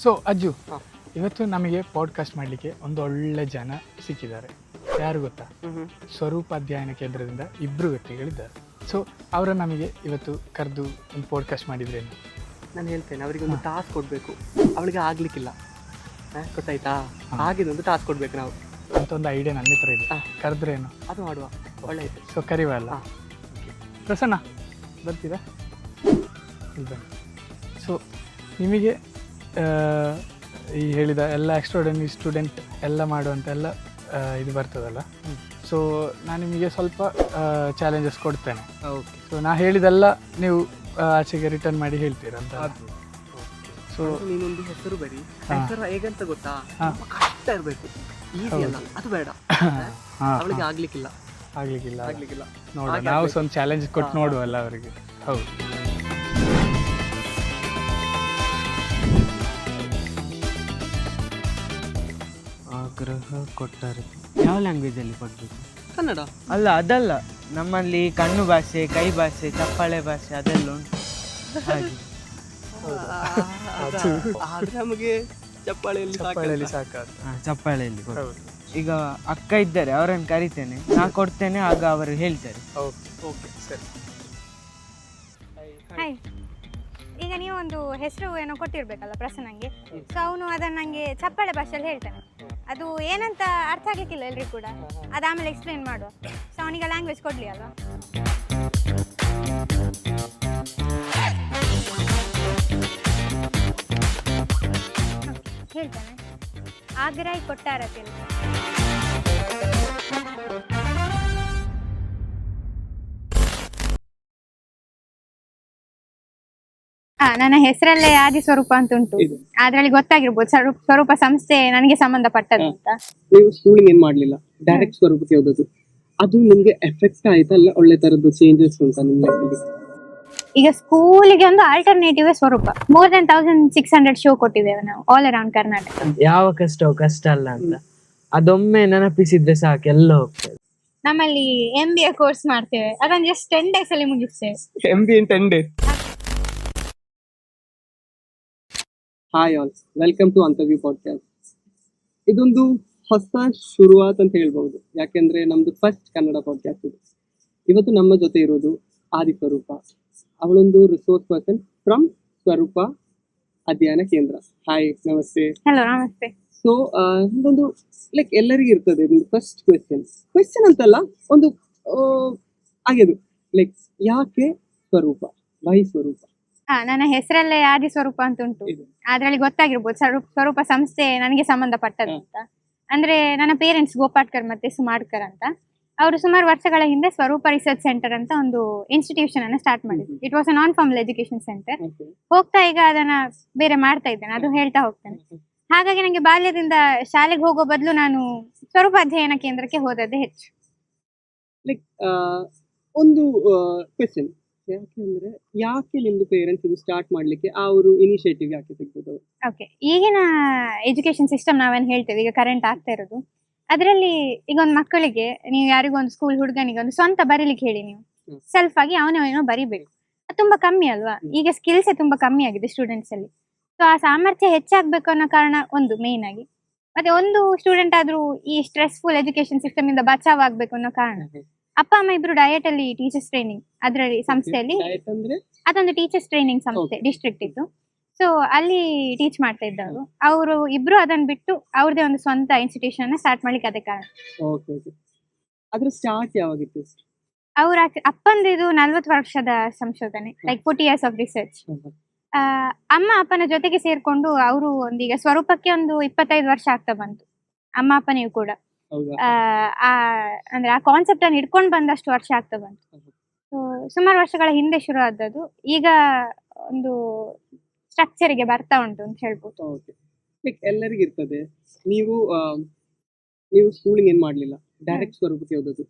So Ajju, ಇವತ್ತು ನಮಗೆ podcast ಮಾಡಲಿಕ್ಕೆ ಒಂದು ಒಳ್ಳೆ ಜನ ಸಿಕ್ಕಿದ್ದಾರೆ. ಯಾರು ಗೊತ್ತಾ? ಸ್ವರೂಪ ಅಧ್ಯಯನ ಕೇಂದ್ರದಿಂದ ಇಬ್ಬರು ವ್ಯಕ್ತಿಗಳಿದ್ದಾರೆ. ಸೊ ಅವರ ನಮಗೆ ಇವತ್ತು ಕರೆದು ಒಂದು ಪಾಡ್ಕಾಸ್ಟ್ ಮಾಡಿದ್ರೇನು? ನಾನು ಹೇಳ್ತೇನೆ, ಅವರಿಗೆ ಒಂದು ಟಾಸ್ಕ್ ಕೊಡಬೇಕು. ಅವಳಿಗೆ ಆಗ್ಲಿಕ್ಕಿಲ್ಲ, ಗೊತ್ತಾಯ್ತಾ? ಹಾಗೆ ಒಂದು ಟಾಸ್ಕ್ ಕೊಡ್ಬೇಕು ನಾವು ಅಂತ ಒಂದು ಐಡಿಯಾ ನನ್ನ ಹತ್ರ ಇದೆ. ಕರೆದ್ರೇನು? ಅದು ಮಾಡುವ, ಒಳ್ಳೆಯದು. ಸೊ ಕರಿವ ಅಲ್ಲ? ಪ್ರಸನ್ನ ಬರ್ತೀರಾ? ಇಲ್ಲಿ ಬನ್ನಿ. ಸೊ ನಿಮಗೆ ಈ ಹೇಳಿದ ಎಲ್ಲ ಎಕ್ಸ್ಟ್ರಾರ್ಡಿನರಿ ಸ್ಟೂಡೆಂಟ್ ಎಲ್ಲ ಮಾಡುವಂಥ ಎಲ್ಲ ಇದು ಬರ್ತದಲ್ಲ. ಸೊ ನಾನು ನಿಮಗೆ ಸ್ವಲ್ಪ ಚಾಲೆಂಜಸ್ ಕೊಡ್ತೇನೆ. ಓಕೆ. ಸೊ ನಾ ಹೇಳಿದೆಲ್ಲ ನೀವು ಆಚೆಗೆ ರಿಟರ್ನ್ ಮಾಡಿ ಹೇಳ್ತೀರಾ ಅಂತ. ಸೊ ನೀನೊಂದು ಹೆಸರು ಬರಿ. ಹೆಸರು ಹೇಗಂತ ಗೊತ್ತಾ? ಕಷ್ಟ ಇರಬೇಕು, ಈಸಿ ಅಲ್ಲ, ಅದು ಬೇಡ. ಅವಳಿಗೆ ಆಗ್ಲಿಕ್ಕಿಲ್ಲ. ನೋಡುವ, ನಾವು ಒಂದು ಚಾಲೆಂಜ್ ಕೊಟ್ಟು ನೋಡುವಲ್ಲ ಅವರಿಗೆ. ಹೌದು. ಆಗ್ರಹ ಕೊಟ್ಟರೆ ಯಾವ ಲ್ಯಾಂಗ್ವೇಜಲ್ಲಿ ಕೊಡಬೇಕು? ಕನ್ನಡ ಅಲ್ಲ, ಅದಲ್ಲ. ನಮ್ಮಲ್ಲಿ ಕಣ್ಣು ಭಾಷೆ, ಕೈ ಭಾಷೆ, ಚಪ್ಪಾಳೆ ಭಾಷೆ ಅದೆಲ್ಲ ಉಂಟು. ಹಾಗೆ ಆದ್ರೆ ನಮಗೆ ಚಪ್ಪಾಳೆಯಲ್ಲಿ ಸಾಕಾಗ್ತದೆ. ಚಪ್ಪಾಳೆಯಲ್ಲಿ ಕೊಡು. ಈಗ ಅಕ್ಕ ಇದ್ದಾರೆ, ಅವರನ್ನು ಕರಿತೇನೆ, ನಾ ಕೊಡ್ತೇನೆ, ಆಗ ಅವರು ಹೇಳ್ತಾರೆ. ಓಕೆ ಸರಿ. ಹಾಯ್. ಈಗ ನೀವು ಒಂದು ಹೆಸರು ಏನೋ ಕೊಟ್ಟಿರ್ಬೇಕಲ್ಲ ಪ್ರಸನ್ನಂಗೆ. ಸೊ ಅವನು ಅದನ್ನು ನನಗೆ ಚಪ್ಪಾಳೆ ಭಾಷೆಯಲ್ಲಿ ಹೇಳ್ತಾನೆ. ಅದು ಏನಂತ ಅರ್ಥ ಆಗಲಿಕ್ಕಿಲ್ಲ ಎಲ್ರಿಗೂ ಕೂಡ. ಅದು ಆಮೇಲೆ ಎಕ್ಸ್ಪ್ಲೇನ್ ಮಾಡುವ. ಸೊ ಅವನಿಗೆ ಲ್ಯಾಂಗ್ವೇಜ್ ಕೊಡಲಿ ಅಲ್ವಾ? ಹೇಳ್ತಾನೆ, ಆಗ್ರಾಯ್ ಕೊಟ್ಟಾರತಿಲ್ಲ. ನನ್ನ ಹೆಸರಲ್ಲೇ ಆದಿ ಸ್ವರೂಪ ಅಂತ ಉಂಟು. ಅದ್ರಲ್ಲಿ ಗೊತ್ತಾಗಿರ್ಬೋದು ಸ್ವರೂಪ ಸಂಸ್ಥೆ ನನಗೆ ಸಂಬಂಧಪಟ್ಟದ್ದು ಅಂತ. ನೀವು ಸ್ಕೂಲಿಂಗ್ ಏನ್ ಮಾಡ್ಲಿಲ್ಲ, ಡೈರೆಕ್ಟ್ ಸ್ವರೂಪಕ್ಕೆ ಹೋದದ್ದು. ಅದು ನಿಮ್ಗೆ ಎಫೆಕ್ಟ್ ಆಯ್ತಲ್ಲ? ಒಳ್ಳೆ ತರದ್ದು ಚೇಂಜಸ್ ಉಂಟಾ ನಿಮ್ಮ ಲೈಫಲ್ಲಿ? ಈಗ ಸ್ಕೂಲಿಗೆ ಒಂದು ಆಲ್ಟರ್ನೇಟಿವ್ ಸ್ವರೂಪ. more than 1600 ಶೋ ಕೊಟ್ಟಿದ್ದೇವೆ ನಾವು ಆಲ್ ಅರೌಂಡ್ ಕರ್ನಾಟಕ. ಯಾವ ಕಷ್ಟವೂ ಕಷ್ಟ ಅಲ್ಲ ಅಂತ ಅದೊಮ್ಮೆ ನೆನಪಿಸಿದ್ರೆ ಸಾಕು, ಎಲ್ಲ ಹೋಗ್ತದೆ. ನಮ್ಮಲ್ಲಿ MBA ಕೋರ್ಸ್ ಮಾಡ್ತೇವೆ, ಅದನ್ನ ಜಸ್ಟ್ 10 days ಅಲ್ಲಿ ಮುಗಿಸ್ತೇವೆ. MBA in 10 days. Hi all, welcome to ಅಂತವ್ಯೂ ಪಾಡ್ಕಾಸ್ಟ್. ಇದೊಂದು ಹೊಸ ಶುರುವಾತ್ ಅಂತ ಹೇಳ್ಬಹುದು, ಯಾಕೆಂದ್ರೆ ನಮ್ದು ಫಸ್ಟ್ ಕನ್ನಡ ಪಾಡ್ಕಾಸ್ಟ್ ಇದು. ಇವತ್ತು ನಮ್ಮ ಜೊತೆ ಇರೋದು ಆದಿ ಸ್ವರೂಪ. ಅವಳೊಂದು ರಿಸೋರ್ಸ್ ಪರ್ಸನ್ ಫ್ರಮ್ ಸ್ವರೂಪ ಅಧ್ಯಯನ ಕೇಂದ್ರ. ಹಾಯ್, ನಮಸ್ತೆ. ಹಲೋ, ನಮಸ್ತೆ. ಸೊ ಇದೊಂದು ಲೈಕ್ ಎಲ್ಲರಿಗೂ ಇರ್ತದೆ ಒಂದು ಫಸ್ಟ್ ಕ್ವೆಶ್ಚನ್ ಅಂತಲ್ಲ, ಒಂದು ಆಗ್ಯದು ಲೈಕ್ ಯಾಕೆ ಸ್ವರೂಪ, ವೈ ಸ್ವರೂಪ? ನನ್ನ ಹೆಸರಲ್ಲೇ ಆದಿ ಸ್ವರೂಪ ಅಂತ ಉಂಟು. ಅದ್ರಲ್ಲಿ ಗೊತ್ತಾಗಿರ್ಬೋದು ಸ್ವರೂಪ ಸಂಸ್ಥೆ ನನಗೆ ಸಂಬಂಧಪಟ್ಟದ್ದು ಅಂತ. ಅಂದ್ರೆ ನನ್ನ ಪೇರೆಂಟ್ಸ್ ಗೋಪಾಟ್ಕರ್ ಮತ್ತೆ ಸುಮಾಡ್ಕರ್ ಅಂತ. ಅವರು ಸುಮಾರು ವರ್ಷಗಳ ಹಿಂದೆ ಸ್ವರೂಪ ರಿಸರ್ಚ್ ಸೆಂಟರ್ ಅಂತ ಒಂದು ಇನ್ಸ್ಟಿಟ್ಯೂಷನ್ ಅನ್ನ ಸ್ಟಾರ್ಟ್ ಮಾಡಿದ್ರು. It was a non formal education centre. ಹೋಗ್ತಾ ಈಗ ಅದನ್ನ ಬೇರೆ ಮಾಡ್ತಾ ಇದ್ದೇನೆ, ಅದು ಹೇಳ್ತಾ ಹೋಗ್ತೇನೆ. ಹಾಗಾಗಿ ನಂಗೆ ಬಾಲ್ಯದಿಂದ ಶಾಲೆಗೆ ಹೋಗೋ ಬದಲು ನಾನು ಸ್ವರೂಪ ಅಧ್ಯಯನ ಕೇಂದ್ರಕ್ಕೆ ಹೋದದ್ದೇ ಹೆಚ್ಚು. ಲೈಕ್ ಒಂದು ಕ್ವೆಶ್ಚನ್, ಯಾಕೆಂದ್ರೆ ಯಾಕೆ ನಿಮ್ದು ಪೇರೆಂಟ್ಸ್ ಇದು ಸ್ಟಾರ್ಟ್ ಮಾಡ್ಲಿಕ್ಕೆ ಅವರು ಇನಿಷಿಯೇಟಿವ್ ಯಾಕೆ ತೆಗೆದು? ಓಕೆ, ಈಗಿನ ಎಜುಕೇಶನ್ ಸಿಸ್ಟಮ್ ನಾವೇನು ಹೇಳ್ತೇವೆ ಈಗ ಕರೆಂಟ್ ಆಗ್ತಾ ಇರೋದು, ಅದರಲ್ಲಿ ಈಗ ಒಂದು ಮಕ್ಕಳಿಗೆ ನೀವು ಯಾರಿಗೊಂದು ಸ್ಕೂಲ್ ಹುಡುಗನಿಗೆ ಒಂದು ಸ್ವಂತ ಬರೀಲಿಕ್ಕೆ ಹೇಳಿ, ನೀವು ಸೆಲ್ಫ್ ಆಗಿ ಅವನೇನೋ ಬರಿಬೇಕು, ಅದು ತುಂಬಾ ಕಮ್ಮಿ ಅಲ್ವಾ? ಈಗ ಸ್ಕಿಲ್ಸೇ ತುಂಬಾ ಕಮ್ಮಿ ಆಗಿದೆ ಸ್ಟೂಡೆಂಟ್ಸ್ ಅಲ್ಲಿ. ಸೊ ಆ ಸಾಮರ್ಥ್ಯ ಹೆಚ್ಚಾಗ್ಬೇಕು ಅನ್ನೋ ಕಾರಣ ಒಂದು ಮೇನ್ ಆಗಿ, ಮತ್ತೆ ಒಂದು ಸ್ಟೂಡೆಂಟ್ ಆದ್ರೂ ಈ ಸ್ಟ್ರೆಸ್ಫುಲ್ ಎಜುಕೇಶನ್ ಸಿಸ್ಟಮ್ ಇಂದ ಬಚಾವ್ ಆಗ್ಬೇಕು ಅನ್ನೋ ಕಾರಣ ಅಪ್ಪ ಅಮ್ಮ ಇಬ್ರು ಡಯಟ್ ಅಲ್ಲಿ ಟೀಚರ್ಸ್ ಟ್ರೈನಿಂಗ್ ಅದರಲ್ಲಿ ಸಂಸ್ಥೆಯಲ್ಲಿ, ಅದೊಂದು ಟೀಚರ್ಸ್ ಟ್ರೈನಿಂಗ್ ಸಂಸ್ಥೆ ಡಿಸ್ಟ್ರಿಕ್ಟ್ ಇತ್ತು. ಸೊ ಅಲ್ಲಿ ಟೀಚ್ ಮಾಡ್ತಾ ಇದ್ದವರು ಅವರು ಇಬ್ರು ಅದನ್ನ ಬಿಟ್ಟು ಅವ್ರದೇ ಒಂದು ಸ್ವಂತ ಇನ್ಸ್ಟಿಟ್ಯೂಷನ್ ಸ್ಟಾರ್ಟ್ ಮಾಡ್ಲಿಕ್ಕೆ ಅದೇ ಕಾರಣ. ಅವ್ರ ಅಪ್ಪಂದು ಇದು 40 ವರ್ಷದ ಸಂಶೋಧನೆ, ಲೈಕ್ 40 years ಆಫ್ ರಿಸರ್ಚ್. ಅಮ್ಮ ಅಪ್ಪನ ಜೊತೆಗೆ ಸೇರ್ಕೊಂಡು ಅವರು ಒಂದೀಗ ಸ್ವರೂಪಕ್ಕೆ ಒಂದು 25 ವರ್ಷ ಆಗ್ತಾ ಬಂತು. ಅಮ್ಮ ಅಪ್ಪ ನೀವು ಕೂಡ ಅಂದ್ರೆ ಆ ಕಾನ್ಸೆಪ್ಟ್ ಅನ್ನು ಹಿಡ್ಕೊಂಡು ಬಂದಷ್ಟು ವರ್ಷ ಆಗ್ತಾ ಬಂತು. ಸುಮಾರು ವರ್ಷಗಳ ಹಿಂದೆ ಶುರು ಆದದ್ದು, ಈಗ ಒಂದು ಸ್ಟ್ರಕ್ಚರಿಗೆ ಬರ್ತಾ ಉಂಟು ಅಂತ ಹೇಳ್ಬೋದು. ಎಲ್ಲರಿಗೂ ಇರ್ತದೆ. ನೀವು ಸ್ಕೂಲಿಂಗ್ ಏನ್ ಮಾಡ್ಲಿಲ್ಲ, ಡೈರೆಕ್ಟ್ ಸ್ವರೂಪಕ್ಕೆ ಹೋದದ್ದು.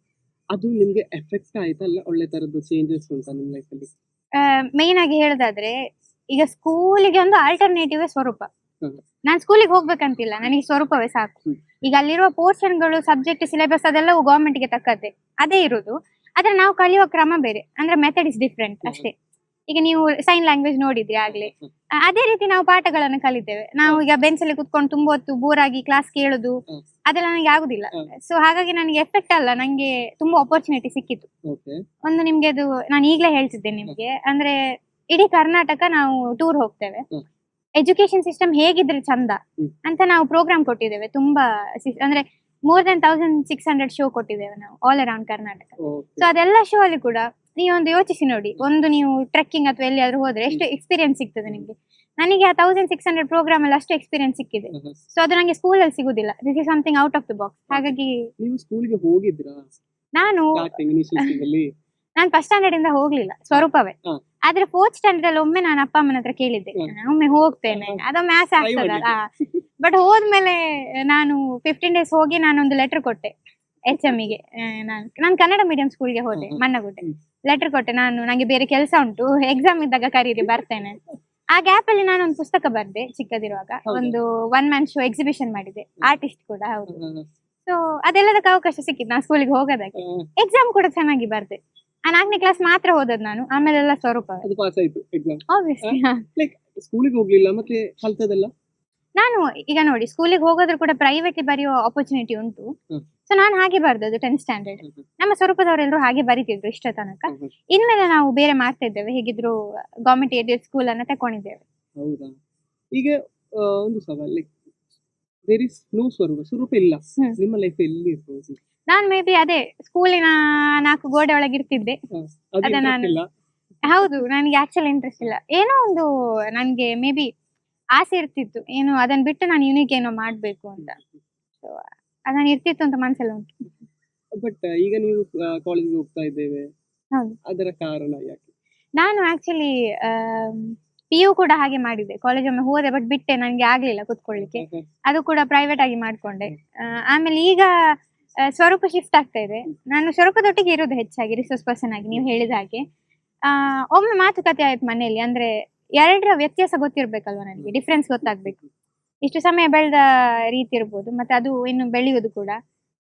ಅದು ನಿಮ್ಗೆ ಎಫೆಕ್ಟ್ ಆಯ್ತಲ್ಲ? ಒಳ್ಳೆ ತರದ್ದು ಚೇಂಜಸ್ ಉಂಟಾ ನಿಮ್ ಲೈಫ್ ಅಲ್ಲಿ? ಮೇನ್ ಆಗಿ ಹೇಳೋದಾದ್ರೆ, ಈಗ ಸ್ಕೂಲಿಗೆ ಒಂದು ಆಲ್ಟರ್ನೇಟಿವ್ ಸ್ವರೂಪ. ನಾನ್ ಸ್ಕೂಲಿಗೆ ಹೋಗ್ಬೇಕಂತಿಲ್ಲ, ನನಗೆ ಸ್ವರೂಪವೇ ಸಾಕು. ಈಗ ಅಲ್ಲಿರುವ ಪೋರ್ಷನ್ಗಳು, ಸಬ್ಜೆಕ್ಟ್, ಸಿಲೆಬಸ್ ಅದೆಲ್ಲವೂ ಗವರ್ಮೆಂಟ್ಗೆ ತಕ್ಕದ್ದೇ ಅದೇ ಇರುವುದು. ಆದ್ರೆ ನಾವು ಕಲಿಯುವ ಕ್ರಮ ಬೇರೆ, ಅಂದ್ರೆ ಮೆಥಡ್ ಇಸ್ ಡಿಫ್ರೆಂಟ್ ಅಷ್ಟೇ. ಈಗ ನೀವು ಸೈನ್ ಲ್ಯಾಂಗ್ವೇಜ್ ನೋಡಿದ್ರಿ ಆಗ್ಲೇ, ಅದೇ ರೀತಿ ನಾವು ಪಾಠಗಳನ್ನು ಕಲಿತೇವೆ. ನಾವು ಈಗ ಬೆಂಚಲ್ಲಿ ಕುತ್ಕೊಂಡು ತುಂಬಾ ಹೊತ್ತು ಬೋರ್ ಆಗಿ ಕ್ಲಾಸ್ ಕೇಳುದು ಅದೆಲ್ಲ ನನಗೆ ಆಗುದಿಲ್ಲ. ಸೊ ಹಾಗಾಗಿ ನನಗೆ ಎಫೆಕ್ಟ್ ಅಲ್ಲ, ನಂಗೆ ತುಂಬಾ ಅಪರ್ಚುನಿಟಿ ಸಿಕ್ಕಿತ್ತು. ಓಕೆ. ಒಂದು ನಿಮ್ಗೆ ಅದು ನಾನು ಈಗ್ಲೇ ಹೇಳ್ತಿದ್ದೇನೆ ನಿಮ್ಗೆ, ಅಂದ್ರೆ ಇಡೀ ಕರ್ನಾಟಕ ನಾವು ಟೂರ್ ಹೋಗ್ತೇವೆ. ಎಜುಕೇಶನ್ ಸಿಸ್ಟಮ್ ಹೇಗಿದ್ರೆ ಚಂದ ಅಂತ ನಾವು ಪ್ರೋಗ್ರಾಮ್ ಕೊಟ್ಟಿದ್ದೇವೆ. ತುಂಬಾ ಅಂದ್ರೆ more than 1600 ಶೋ ಕೊಟ್ಟಿದ್ದೇವೆ ನಾವು ಆಲ್ ಅರೌಂಡ್ ಕರ್ನಾಟಕ. ಸೊ ಅದೆಲ್ಲ ಶೋ ಅಲ್ಲಿ ಕೂಡ ನೀವೊಂದು ಯೋಚಿಸಿ ನೋಡಿ, ಒಂದು ನೀವು ಟ್ರೆಕ್ಕಿಂಗ್ ಅಥವಾ ಎಲ್ಲಿಯಾದ್ರೂ ಹೋದ್ರೆ ಎಷ್ಟು ಎಕ್ಸ್ಪೀರಿಯನ್ಸ್ ಸಿಗ್ತದೆ ನಿಮ್ಗೆ. ನನಗೆ ಆ 1600 ಪ್ರೋಗ್ರಾಮ್ ಅಲ್ಲಿ ಅಷ್ಟು ಎಕ್ಸ್ಪೀರಿಯನ್ಸ್ ಸಿಕ್ಕಿದೆ. ಸೊ ಅದು ನಂಗೆ ಸ್ಕೂಲ್ ಅಲ್ಲಿ ಸಿಗುದಿಲ್ಲ. This is something out of the box. ಹಾಗಾಗಿ ನೀವು ಸ್ಕೂಲ್ಗೆ ಹೋಗಿದ್ರಾ? ನಾನು ಫಸ್ಟ್ ಸ್ಟ್ಯಾಂಡರ್ಡ್ ಇಂದ ಹೋಗ್ಲಿಲ್ಲ, ಸ್ವರೂಪವೇ. ಆದ್ರೆ 4th ಸ್ಟ್ಯಾಂಡರ್ಡ್ ಅಲ್ಲಿ ಒಮ್ಮೆ ನಾನು ಅಪ್ಪ ಅಮ್ಮನ ಹತ್ರ ಕೇಳಿದ್ದೆ, ಒಮ್ಮೆ ಹೋಗ್ತೇನೆ, ಅದೊಮ್ಮೆ ಆಸೆ ಆಗ್ತದಲ್ಲ. ಬಟ್ ಹೋದ್ಮೇಲೆ ನಾನು 15 days ಹೋಗಿ ನಾನೊಂದು ಲೆಟರ್ ಕೊಟ್ಟೆ HM ಗೆ. ನಾನು ಕನ್ನಡ ಮೀಡಿಯಂ ಸ್ಕೂಲ್ಗೆ ಹೋದೆ, ಮನ್ನಗುಡ್ಡೆ. ಲೆಟರ್ ಕೊಟ್ಟೆ, ನಂಗೆ ಬೇರೆ ಕೆಲಸ ಉಂಟು, ಎಕ್ಸಾಮ್ ಇದ್ದಾಗ ಕರೀರಿ ಬರ್ತೇನೆ. ಆ ಗ್ಯಾಪ್ ಅಲ್ಲಿ ನಾನೊಂದು ಪುಸ್ತಕ ಬರ್ದೆ ಚಿಕ್ಕದಿರುವಾಗ. ಒಂದು 1 man ಶೋ ಎಕ್ಸಿಬಿಷನ್ ಮಾಡಿದೆ, ಆರ್ಟಿಸ್ಟ್ ಕೂಡ ಹೌದು. ಸೊ ಅದೆಲ್ಲದಕ್ಕೆ ಅವಕಾಶ ಸಿಕ್ಕಿತ್ತು ನಾನು ಸ್ಕೂಲಿಗೆ ಹೋಗೋದಕ್ಕೆ. ಎಕ್ಸಾಮ್ ಕೂಡ ಚೆನ್ನಾಗಿ ಬರ್ದೆ. 4ನೇ ಕ್ಲಾಸ್ ಮಾತ್ರ ಹೋದದ್ದು ನಾನು, ಆಮೇಲೆಲ್ಲ ಸ್ವರೂಪ. ಅದು ಪಾಸ್ ಆಯ್ತು ಎಕ್ಸಾಮ್. ಆಬ್ವಿಯಸ್ಲಿ. ಲೈಕ್ ಸ್ಕೂಲಿಗೆ ಹೋಗ್ಲಿಲ್ಲ, ಮತ್ತೆ ಕಲ್ತದಲ್ಲ? ನಾನು ಈಗ ನೋಡಿ, ಸ್ಕೂಲಿಗೆ ಹೋಗೋದ್ರು ಕೂಡ ಪ್ರೈವೇಟ್ಲಿ ಬರೆಯೋ ಆಪರ್ಚುನಿಟಿ ಉಂಟು. ಸೊ ನಾನು ಹಾಗೆ ಬರ್ದದ್ದು 10th ಸ್ಟ್ಯಾಂಡರ್ಡ್. ನಮ್ಮ ಸ್ವರೂಪದವರೆಲ್ಲರೂ ಹಾಗೆ ಬರೀತಿದ್ರು ಇಷ್ಟ ತನಕ. ಇನ್ಮೇಲೆ ನಾವು ಬೇರೆ ಮಾಡ್ತಾ ಇದ್ದೇವೆ, ಹೇಗಿದ್ರು ಗವರ್ಮೆಂಟ್ ಏಡೆಡ್ ಸ್ಕೂಲ್ ಅನ್ನ ತಕೊಂಡಿದ್ದೇವೆ. ಹೌದಾ? ಈಗ ಒಂದು ಸವಾಲ್, ಲೈಕ್ ದೇರ್ ಇಸ್ ನೋ ಸ್ವರೂಪ ಇಲ್ಲ, ನಿಮ್ಮ ಲೈಫ್ ಎಲ್ಲಿ ಇರ್ಬೋದು? ನಾನು ಮೇ ಬಿ ಅದೇ ಸ್ಕೂಲಿನ 4 ಗೋಡೆ ಒಳಗೆ ಇರ್ತಿದ್ದೆ. ಅದೇ ನಾನು ಹೌದು, ನನಗೆ ಆಕ್ಚುಲಿ ಇಂಟ್ರೆಸ್ಟ್ ಇಲ್ಲ. ಏನೋ ಒಂದು ನನ್ಗೆ ಮೇ ಬಿ ಆಸೆ ಇರ್ತಿತ್ತು, ಏನು ಅದನ್ನ ಬಿಟ್ಟು ನಾನು ಯೂನಿಕ್ ಏನೋ ಮಾಡ್ಬೇಕು ಅಂತ. ಸೊ ಅದನ್ನ ಇರ್ತಿತ್ತು ಅಂತ ಮನಸ್ಸಲ್ಲಿ ಉಂಟು. ಬಟ್ ಈಗ ನೀವು ಕಾಲೇಜಿಗೆ ಹೋಗ್ತಾ ಇದ್ದೇವೆ, ಹೌದು. ಅದರ ಕಾರಣ ಯಾಕೆ? ನಾನು ಆಕ್ಚುಲಿ PU ಕೂಡ ಹಾಗೆ ಮಾಡಿದ್ದೆ. ಕಾಲೇಜ್ ಒಮ್ಮೆ ಹೋದೆ, ಬಟ್ ಬಿಟ್ಟೆ, ನನಗೆ ಆಗ್ಲಿಲ್ಲ ಕುತ್ಕೊಳ್ಳಿಕ್ಕೆ. ಅದು ಕೂಡ ಪ್ರೈವೇಟ್ ಆಗಿ ಮಾಡ್ಕೊಂಡೆ. ಆಮೇಲೆ ಈಗ ಸ್ವರೂಪ ಶಿಫ್ಟ್ ಆಗ್ತಾ ಇದೆ. ನಾನು ಸ್ವರೂಪದೊಟ್ಟಿಗೆ ಇರೋದು ಹೆಚ್ಚಾಗಿ ರಿಸೋರ್ಸ್ ಪರ್ಸನ್ ಆಗಿ, ನೀವು ಹೇಳಿದ ಹಾಗೆ. ಒಮ್ಮೆ ಮಾತುಕತೆ ಆಯ್ತು ಮನೆಯಲ್ಲಿ, ಅಂದ್ರೆ ಎರಡರ ವ್ಯತ್ಯಾಸ ಗೊತ್ತಿರ್ಬೇಕಲ್ವ ನನಗೆ, ಡಿಫ್ರೆನ್ಸ್ ಗೊತ್ತಾಗ್ಬೇಕು. ಇಷ್ಟು ಸಮಯ ಬೆಳೆದ ರೀತಿ ಇರ್ಬೋದು, ಮತ್ತೆ ಅದು ಇನ್ನು ಬೆಳೆಯುವುದು ಕೂಡ.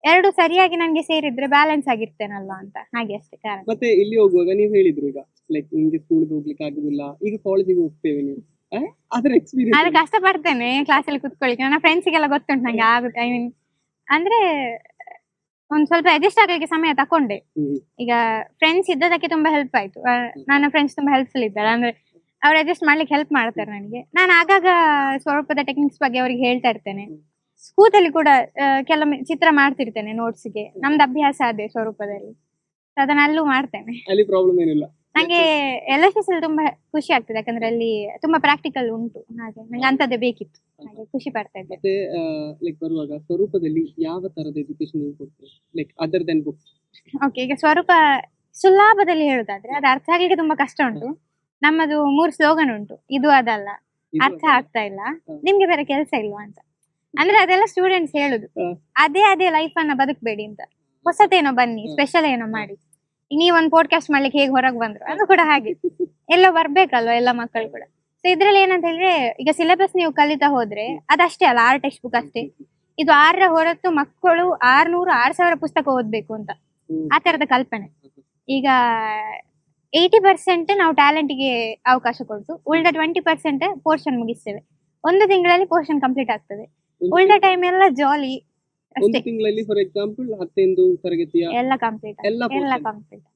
ಎರಡು ಸರಿಯಾಗಿ ನನಗೆ ಸೇರಿದ್ರೆ ಬ್ಯಾಲೆನ್ಸ್ ಆಗಿರ್ತೇನಲ್ವಾ ಅಂತ, ಹಾಗೆ ಅಷ್ಟೇ ಕಾರಣ. ಮತ್ತೆ ಇಲ್ಲಿ ಹೋಗುವಾಗ ನೀವು ಹೇಳಿದ್ರು ಈಗ ಲೈಕ್ ನಿಮ್ಗೆ ಸ್ಕೂಲ್ಗೆ ಹೋಗ್ಲಿಕ್ಕೆ ಆಗುದಿಲ್ಲ, ಈಗ ಕಾಲೇಜಿಗೆ ಹೋಗ್ತೇವೆ ನೀವು, ಅದರ ಎಕ್ಸ್ಪೀರಿಯನ್ಸ್? ಆದ್ರೆ ಕಷ್ಟ ಪಡ್ತೇನೆ ಕ್ಲಾಸಲ್ಲಿ ಕುತ್ಕೊಳ್ಳಿಕ್ಕೆ. ನನ್ನ ಫ್ರೆಂಡ್ಸಿಗೆಲ್ಲ ಗೊತ್ತುಂಟು ನಂಗೆ ಆಗುತ್ತೆ. ಐ ಮೀನ್ ಅಂದ್ರೆ ಒಂದ್ ಸ್ವಲ್ಪ ಅಡ್ಜಸ್ಟ್ ಆಗ್ಲಿಕ್ಕೆ ಸಮಯ ತಕೊಂಡೆ. ಈಗ ಫ್ರೆಂಡ್ಸ್ ಇದ್ದದಕ್ಕೆ ತುಂಬಾ ಹೆಲ್ಪ್ ಆಯ್ತು. ನನ್ನ ಫ್ರೆಂಡ್ಸ್ ತುಂಬಾ ಹೆಲ್ಪ್ಫುಲ್ ಇದ್ದಾರೆ, ಅಂದ್ರೆ ಅವ್ರು ಅಡ್ಜಸ್ಟ್ ಮಾಡ್ಲಿಕ್ಕೆ ಹೆಲ್ಪ್ ಮಾಡ್ತಾರೆ ನನಗೆ. ನಾನು ಆಗಾಗ ಸ್ವರೂಪದ ಟೆಕ್ನಿಕ್ಸ್ ಬಗ್ಗೆ ಅವ್ರಿಗೆ ಹೇಳ್ತಾ ಇರ್ತೇನೆ. ಸ್ಕೂಲಲ್ಲಿ ಕೂಡ ಕೆಲವೊಮ್ಮೆ ಚಿತ್ರ ಮಾಡ್ತಿರ್ತೇನೆ ನೋಟ್ಸ್ಗೆ. ನಮ್ದು ಅಭ್ಯಾಸ ಅದೇ ಸ್ವರೂಪದಲ್ಲಿ, ಅದನ್ನ ಅಲ್ಲೂ ಮಾಡ್ತೇನೆ. ಅಲ್ಲಿ ಪ್ರಾಬ್ಲಮ್ ಏನಿಲ್ಲ. ನಂಗೆ LHS ಅಲ್ಲಿ ತುಂಬಾ ಖುಷಿ ಆಗ್ತದೆ, ಯಾಕಂದ್ರೆ ಅಲ್ಲಿ ತುಂಬಾ ಪ್ರಾಕ್ಟಿಕಲ್ ಉಂಟು. ಹಾಗೆ ನಂಗೆ ಅಂತದ್ದೇ ಬೇಕಿತ್ತು, ಹಾಗೆ ಖುಷಿ ಪಡ್ತಾ ಇದ್ದೆ. ಮತ್ತೆ ಲೈಕ್ ಬರುವಾಗ ಸ್ವರೂಪದಲ್ಲಿ ಯಾವ ತರದ ಎಜುಕೇಶನ್ ನೀವು ಕೊಡ್ತೀರಿ, like other than books? Okay, ಈಗ ಸ್ವರೂಪ ಸುಲಭದಲ್ಲಿ ಹೇಳುದಾದ್ರೆ ಅದು ಅರ್ಥ ಆಗ್ಲಿಕ್ಕೆ ತುಂಬಾ ಕಷ್ಟ ಉಂಟು. ನಮ್ಮದು 3 ಸ್ಲೋಗನ್ ಉಂಟು, ಇದು ಅದಲ್ಲ, ಅರ್ಥ ಆಗ್ತಾ ಇಲ್ಲ, ನಿಮ್ಗೆ ಬೇರೆ ಕೆಲಸ ಇಲ್ವಾ ಅಂತ. ಅಂದ್ರೆ ಅದೆಲ್ಲ ಸ್ಟೂಡೆಂಟ್ಸ್ ಹೇಳುದು. ಅದೇ ಲೈಫ್ ಅನ್ನ ಬದುಕಬೇಡಿ ಅಂತ, ಹೊಸತೇನೋ ಬನ್ನಿ, ಸ್ಪೆಷಲ್ ಏನೋ ಮಾಡಿ. ನೀವೊಂದು ಪಾಡ್ಕಾಸ್ಟ್ ಮಾಡ್ಲಿಕ್ಕೆ ಹೇಗೆ ಹೊರಗೆ ಬಂದ್ರು, ಅದು ಕೂಡ ಹಾಗೆ ಎಲ್ಲೋ ಬರ್ಬೇಕಲ್ವಾ ಎಲ್ಲ ಮಕ್ಕಳು ಕೂಡ. ಸೊ ಇದ್ರಲ್ಲಿ ಏನಂತ ಹೇಳಿದ್ರೆ, ಈಗ ಸಿಲೆಬಸ್ ನೀವು ಕಲಿತಾ ಹೋದ್ರೆ ಅದಷ್ಟೇ ಅಲ್ಲ, 6 ಟೆಕ್ಸ್ಟ್ ಬುಕ್ ಅಷ್ಟೇ. ಇದು 6ರ ಹೊರತು ಮಕ್ಕಳು 600-6000 ಪುಸ್ತಕ ಓದ್ಬೇಕು ಅಂತ, ಆ ತರದ ಕಲ್ಪನೆ. ಈಗ 80% ನಾವು ಟ್ಯಾಲೆಂಟ್ಗೆ ಅವಕಾಶ ಕೊಟ್ಟು ಉಳಿದ 20% ಪೋರ್ಷನ್ ಮುಗಿಸ್ತೇವೆ. 1 ತಿಂಗಳಲ್ಲಿ ಪೋರ್ಷನ್ ಕಂಪ್ಲೀಟ್ ಆಗ್ತದೆ. ಉಳಿದ ಟೈಮ್ ಎಲ್ಲ ಜಾಲಿ ಒಂದು ತಿಂಗಳಲ್ಲಿ. ಫಾರ್ ಎಕ್ಸಾಂಪಲ್ 10ನೇ ತರಗತಿಯ ಎಲ್ಲ ಕಂಪ್ಲೀಟ್.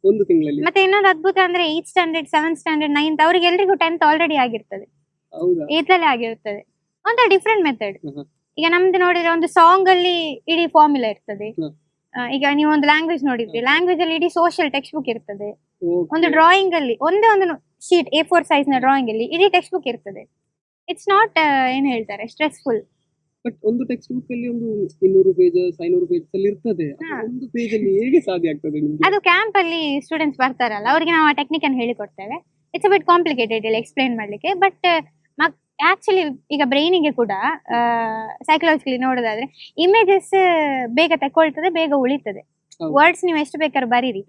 1 ತಿಂಗಳಲ್ಲಿ. ಮತ್ತೆ ಇನ್ನೊಂದು ಅದ್ಭುತ ಅಂದ್ರೆ 8th standard 7th standard 9th ಅವ್ರಿಗೆ ಎಲ್ರಿಗೂ 10th ಆಲ್ರೆಡಿ ಆಗಿರ್ತದೆ. ಹೌದಾ? 8th ಅಲ್ಲೇ ಆಗಿರ್ತದೆ. ಒಂದು ಡಿಫ್ರೆಂಟ್ ಮೆಥಡ್. ಈಗ ನಮ್ದು ನೋಡಿದ್ರೆ ಒಂದು ಸಾಂಗ್ ಅಲ್ಲಿ ಇಡೀ ಫಾರ್ಮುಲಾ ಇರ್ತದೆ. ಈಗ ನೀವು ಒಂದು ಲ್ಯಾಂಗ್ವೇಜ್ ನೋಡಿದ್ರಿ, ಲ್ಯಾಂಗ್ವೇಜ್ ಅಲ್ಲಿ ಇಡೀ ಸೋಷಿಯಲ್ ಟೆಕ್ಸ್ಟ್ ಬುಕ್ ಇರ್ತದೆ. ಒಂದು ಡ್ರಾಯಿಂಗ್ ಅಲ್ಲಿ ಒಂದೇ ಒಂದು ಶೀಟ್ A4 ಸೈಜ್ ನ ಡ್ರಾಯಿಂಗ್ ಅಲ್ಲಿ ಇಡೀ ಟೆಕ್ಸ್ಟ್ ಬುಕ್ ಇರ್ತದೆ. ಇಟ್ಸ್ ನಾಟ್ ಏನ್ ಹೇಳ್ತಾರೆ ಸ್ಟ್ರೆಸ್ಫುಲ್. ಬಟ್ ಒಂದು ಟೆಕ್ಸ್ಟ್ ಬುಕ್ ಅಲ್ಲಿ ಒಂದು 200 ಪೇಜಸ್ 500 ಪೇಜಸ್ ಅಲ್ಲಿ ಇರ್ತದೆ. ಒಂದು ಪೇಜ್ ಅಲ್ಲಿ ಹೇಗೆ ಸಾಧ್ಯ ಆಗ್ತದೆ ನಿಮಗೆ? ಅದು ಕ್ಯಾಂಪ್ ಅಲ್ಲಿ ಸ್ಟೂಡೆಂಟ್ಸ್ ಬರ್ತಾರಲ್ಲ, ಅವರಿಗೆ ನಾವು ಆ ಟೆಕ್ನಿಕ್ ಅನ್ನು ಹೇಳಿಕೊಡ್ತೇವೆ. ಇಟ್ಸ್ ಅ ಬಿಟ್ ಕಾಂಪ್ಲಿಕೇಟೆಡ್ ಇಲ್ಲಿ ಎಕ್ಸ್ಪ್ಲೈನ್ ಮಾಡ್ಲಿಕ್ಕೆ. ಬಟ್ ಆಕ್ಚುಲಿ ಈಗ ಬ್ರೈನಿಗೆ ಕೂಡ ಸೈಕಲಾಜಿಕಲಿ ನೋಡೋದಾದ್ರೆ ಇಮೇಜಸ್ ಬೇಗ ತಕೊಳ್ತದೆ, ಬೇಗ ಉಳಿತದೆ. ವರ್ಡ್ಸ್ ನೀವು ಎಷ್ಟು ಬೇಕಾದ್ರೂ ಬರೀರಿ,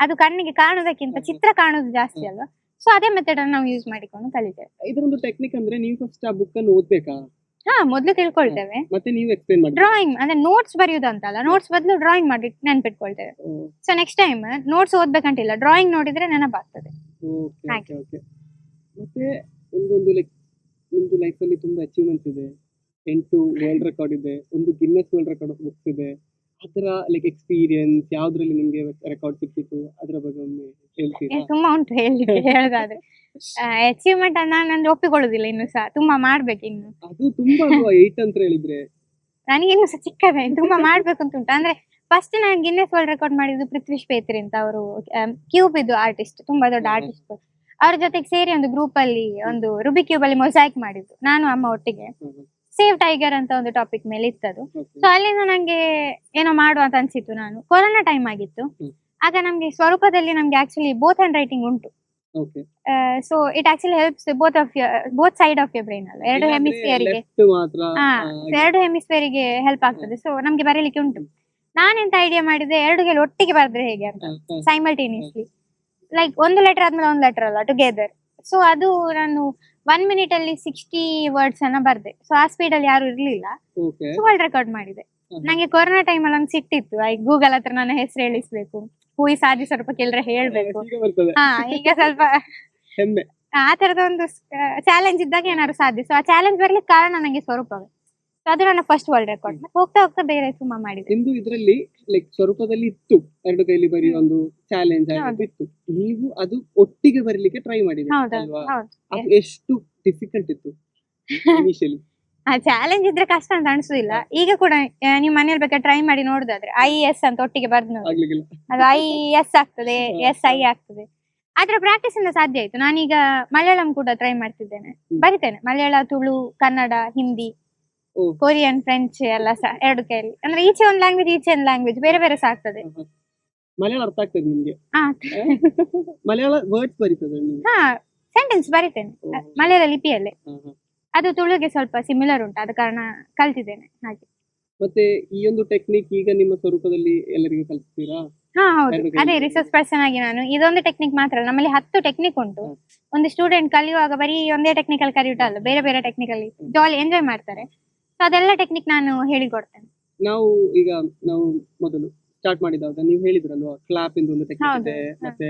ಅದು ಕಣ್ಣಿಗೆ ಕಾಣೋದಕ್ಕಿಂತ ಚಿತ್ರ ಕಾಣೋದು ಜಾಸ್ತಿ ಅಲ್ವಾ. ಸೊ ಅದೇ ಮೆಥಡ್ ಅನ್ನು ನಾವು ಯೂಸ್ ಮಾಡಿಕೊಂಡು ಕಲಿತೇವೆ. ಇದೊಂದು ಟೆಕ್ನಿಕ್ ಅಂದ್ರೆ ನೀವು ಫಸ್ಟ್ ಆ ಬುಕ್ ಅನ್ನು ಓದ್ಬೇಕಾ? ಮೊದ್ಲು ತಿಳ್ಕೊಳ್ತೇವೆ, ಮತ್ತೆ ನೀವು ಎಕ್ಸ್ಪ್ಲೈನ್ ಮಾಡಿ. ಡ್ರಾಯಿಂಗ್ ಅಂದ್ರೆ ನೋಟ್ಸ್ ಬರೆಯುವುದು ಅಂತಲ್ಲ, ನೋಟ್ಸ್ ಬದಲು ಡ್ರಾಯಿಂಗ್ ಮಾಡಿ ನೆನ್ಪಿಟ್ಕೊಳ್ತೇವೆ. ಸೊ ನೆಕ್ಸ್ಟ್ ಟೈಮ್ ನೋಟ್ಸ್ ಓದ್ಬೇಕಂತಿಲ್ಲ, ಡ್ರಾಯಿಂಗ್ ನೋಡಿದ್ರೆ ನೆನಪಾಗ್ತದೆ. ಓಕೆ. ಮತ್ತೆ ನಿಮ್ದೊಂದು ಲೈಕ್ ನಿಮ್ದು ಲೈಫಲ್ಲಿ ತುಂಬಾ ಅಚೀವ್ಮೆಂಟ್ಸ್ ಇದೆ, 8 ವರ್ಲ್ಡ್ ರೆಕಾರ್ಡ್ ಇದೆ, ಒಂದು ಗಿನ್ನೆಸ್ ವರ್ಲ್ಡ್ ರೆಕಾರ್ಡ್ ಬುಕ್ಸ್ ಇದೆ. ಅದರ ಲೈಕ್ ಎಕ್ಸ್ಪೀರಿಯನ್ಸ್ ಯಾವ್ದ್ರಲ್ಲಿ ನಿಮ್ಗೆ ರೆಕಾರ್ಡ್ ಸಿಕ್ಕಿತ್ತು ಅದ್ರ ಬಗ್ಗೆ ಒಮ್ಮೆ ಹೇಳ್ತೀರಾ? ತುಂಬಾ ಉಂಟು ಹೇಳಲಿಕ್ಕೆ ಹೇಳೋದಾದ್ರೆ. ಅಚೀವ್ಮೆಂಟ್ ನಾನು ಒಪ್ಪಿಕೊಳ್ಳುದಿಲ್ಲ ಇನ್ನು ಸಹ, ತುಂಬಾ ಮಾಡ್ಬೇಕು ಇನ್ನು. ಅದು ತುಂಬಾ 8 ಅಂತ ಹೇಳಿದ್ರೆ ನನಗೆ ಇನ್ನು ಸಹ ಚಿಕ್ಕದೇ, ತುಂಬಾ ಮಾಡ್ಬೇಕು ಅಂತ ಉಂಟು. ಅಂದ್ರೆ ಫಸ್ಟ್ ನಾನು ಗಿನ್ನೆಸ್ ವರ್ಲ್ಡ್ ರೆಕಾರ್ಡ್ ಮಾಡಿದ್ದು ಪೃಥ್ವೀಶ್ ಪೇತ್ರಿ ಅಂತ, ಅವರು ಕ್ಯೂಬ್ ಇದು ಆರ್ಟಿಸ್ಟ್, ತುಂಬಾ ದೊಡ್ಡ ಆರ್ಟಿಸ್ಟ್. ಅವ್ರ ಜೊತೆಗೆ ಸೇರಿ ಒಂದು ಗ್ರೂಪ್ ಅಲ್ಲಿ ಒಂದು ರುಬಿ ಕ್ಯೂಬ್ ಅಲ್ಲಿ ಮೊಸಾಯಿಕ್ ಮಾಡಿದ್ದು, ನಾನು ಅಮ್ಮ ಒಟ್ಟಿಗೆ. ಸೇವ್ ಟೈಗರ್ ಅಂತ ಒಂದು ಟಾಪಿಕ್ ಮೇಲೆ ಇತ್ತದು. ಸೊ ಅಲ್ಲಿಂದ ನಂಗೆ ಏನೋ ಮಾಡುವ ಅಂತ ಅನ್ಸಿತ್ತು. ನಾನು ಕೊರೋನಾ ಟೈಮ್ ಆಗಿತ್ತು, ಆಗ ನಮ್ಗೆ ಸ್ವರೂಪದಲ್ಲಿ ನಮ್ಗೆ ಆಕ್ಚುಲಿ ಬೋತ್ ಹ್ಯಾಂಡ್ ರೈಟಿಂಗ್ ಉಂಟು. Okay so it actually helps both side of your brain ಅಲ್ಲ, ಎರಡು ಹೆಮಿಸ್ಫಿಯರ್ ಗೆ. ಲೆಫ್ಟ್ ಮಾತ್ರ ಹಾ, ಎರಡು ಹೆಮಿಸ್ಫಿಯರ್ ಗೆ ಹೆಲ್ಪ್ ಆಗ್ತದೆ. ಸೊ ನಮ್ಗೆ ಬರೀಲಿಕ್ಕೆ ಉಂಟು. ನಾನೆಂತ ಐಡಿಯಾ ಮಾಡಿದೆ, ಎರಡು ಗೆಲ್ ಒಟ್ಟಿಗೆ ಬರೆದ್ರೆ ಹೇಗೆ ಅಂತ, ಸೈಮಲ್ಟೇನಿಯಸ್ಲಿ. ಲೈಕ್ ಒಂದು ಲೆಟರ್ ಆದ್ಮೇಲೆ ಒಂದು ಲೆಟರ್ ಅಲ್ಲ, ಟುಗೆದರ್. ಸೊ ಅದು ನಾನು 1 minute ಅಲ್ಲಿ 60 ವರ್ಡ್ಸ್ ಅನ್ನ ಬರ್ದೆ. ಸೊ ಆ ಸ್ಪೀಡ್ ಅಲ್ಲಿ ಯಾರು ಇರ್ಲಿಲ್ಲ. ಓಕೆ ಸೊ ವರ್ಲ್ಡ್ ರೆಕಾರ್ಡ್ ಮಾಡಿದೆ. ನಂಗೆ ಕೊರೋನಾ ಟೈಮ್ ಅಲ್ಲಿ ಒಂದು ಸಿಟ್ಟಿತ್ತು, ಗೂಗಲ್ ಹತ್ರ ನನ್ನ ಹೆಸರು ಹೇಳಿಸ್ಬೇಕು, ಹೂವಿ ಸಾಧಿ ಸ್ವಲ್ಪ ಕೇಳಿದ್ರೆ ಹೇಳ್ಬೇಕು. ಈಗ ಬರ್ತದೆ ಹಾ, ಈಗ ಸ್ವಲ್ಪ ಹೆಮ್ಮೆ. ಆ ತರದ ಒಂದು ಚಾಲೆಂಜ್ ಇದ್ದಾಗ ಏನಾದ್ರು ಸಾಧ್ಯ. ಸೊ ಆ ಚಾಲೆಂಜ್ ಬರ್ಲಿಕ್ಕೆ ಕಾರಣ ನಂಗೆ ಸ್ವರೂಪವೇ. ಸೊ ಅದು ನನ್ನ ಫಸ್ಟ್ ವರ್ಲ್ಡ್ ರೆಕಾರ್ಡ್. ಹೋಗ್ತಾ ಹೋಗ್ತಾ ಬೇರೆ ತುಂಬಾ ಮಾಡಿದೆ. ನಿಮ್ದು ಇದ್ರಲ್ಲಿ ಲೈಕ್ ಸ್ವರೂಪದಲ್ಲಿ ಇತ್ತು, ಎರಡು ಕೈಲಿ ಬರೆಯುವ ಒಂದು ಚಾಲೆಂಜ್ ಇತ್ತು. ನೀವು ಅದು ಒಟ್ಟಿಗೆ ಬರೀಲಿಕ್ಕೆ ಟ್ರೈ ಮಾಡಿದ್ರಿ ಅಲ್ವಾ? ಅದು ಎಷ್ಟು ಡಿಫಿಕಲ್ಟ್ ಇತ್ತು ಇನಿಷಿಯಲಿ? ಆ ಚಾಲೆಂಜ್ ಇದ್ರೆ ಕಷ್ಟ ಅಂತ ಅನ್ಸುದಿಲ್ಲ. ಈಗ ಕೂಡ ನೀವು ಮನೇಲಿ ಬೇಕಾದ್ರೆ ಟ್ರೈ ಮಾಡಿ ನೋಡುದಾದ್ರೆ IES ಅಂತ ಒಟ್ಟಿಗೆ ಬರ್ದು ನೋಡಿ, ಆಗ್ಲಿಕ್ಕಿಲ್ಲ. ಅದು IES ಆಗ್ತದೆ, SI ಆಗ್ತದೆ. ಆದ್ರೆ ಪ್ರಾಕ್ಟೀಸ್ ಇಂದ ಸಾಧ್ಯ ಆಯ್ತು. ನಾನೀಗ ಮಲಯಾಳಂ ಕೂಡ ಟ್ರೈ ಮಾಡ್ತಿದ್ದೇನೆ, ಬರಿತೇನೆ. ಮಲಯಾಳ, ತುಳು, ಕನ್ನಡ, ಹಿಂದಿ, ಕೊರಿಯನ್, ಫ್ರೆಂಚ್ ಎಲ್ಲ ಸಹ ಎರಡು ಕೈಯಲ್ಲಿ. ಅಂದ್ರೆ ಈಚೆ ಒಂದು ಲ್ಯಾಂಗ್ವೇಜ್, ಈಚೆ ಒಂದು ಲ್ಯಾಂಗ್ವೇಜ್, ಬೇರೆ ಬೇರೆ ಸಹ ಆಗ್ತದೆ. ಮಲಯಾಳ ಅರ್ಥ ಆಗ್ತದೆ ನಿಮ್ಗೆ? ಹಾ, ಮಲಯಾಳ ವರ್ಡ್ಸ್ ಬರೀತದೆ ನೀವು? ಹಾ, ಸೆಂಟೆನ್ಸ್ ಬರಿತೇನೆ ಮಲಯಾಳ ಲಿಪಿಯಲ್ಲೇ. ಅದು ತುಳುಗೆ ಸ್ವಲ್ಪ ಸಿಮಿಲರ್ ಉಂಟು, ಆದ ಕಾರಣ ಕಲ್ತಿದ್ದೇನೆ ಹಾಗೆ. ಮತ್ತೆ ಈ ಒಂದು ಟೆಕ್ನಿಕ್ ಈಗ ನಿಮ್ಮ ಸ್ವರೂಪದಲ್ಲಿ ಎಲ್ಲರಿಗೂ ಕಲಿಸ್ತೀರಾ? ಹಾ, ಹೌದು. ಅದೇ ರಿಸರ್ಚ್ ಪರ್ಸನ್ ಆಗಿ ನಾನು ಇದೊಂದು ಟೆಕ್ನಿಕ್ ಮಾತ್ರ ಅಲ್ಲ, ನಮ್ಮಲ್ಲಿ 10 ಟೆಕ್ನಿಕ್ ಉಂಟು. ಒಂದು ಸ್ಟೂಡೆಂಟ್ ಕಲಿಯುವಾಗ ಬರೀ ಒಂದೇ ಟೆಕ್ನಿಕಲ್ ಕಲಿಯುವುದಲ್ಲ, ಬೇರೆ ಬೇರೆ ಟೆಕ್ನಿಕಲ್ಲಿ ಜಾಲಿ ಎಂಜಾಯ್ ಮಾಡ್ತಾರೆ. ಸೊ ಅದೆಲ್ಲ ಟೆಕ್ನಿಕ್ ನಾನು ಹೇಳಿಕೊಡ್ತೇನೆ. ನಾವು ಮೊದಲು ಸ್ಟಾರ್ಟ್ ಮಾಡಿದಾಗ ನೀವು ಹೇಳಿದ್ರಲ್ವಾ, ಕ್ಲಾಪ್ ಇಂದ ಒಂದು ಟೆಕ್ನಿಕ್ ಇದೆ, ಮತ್ತೆ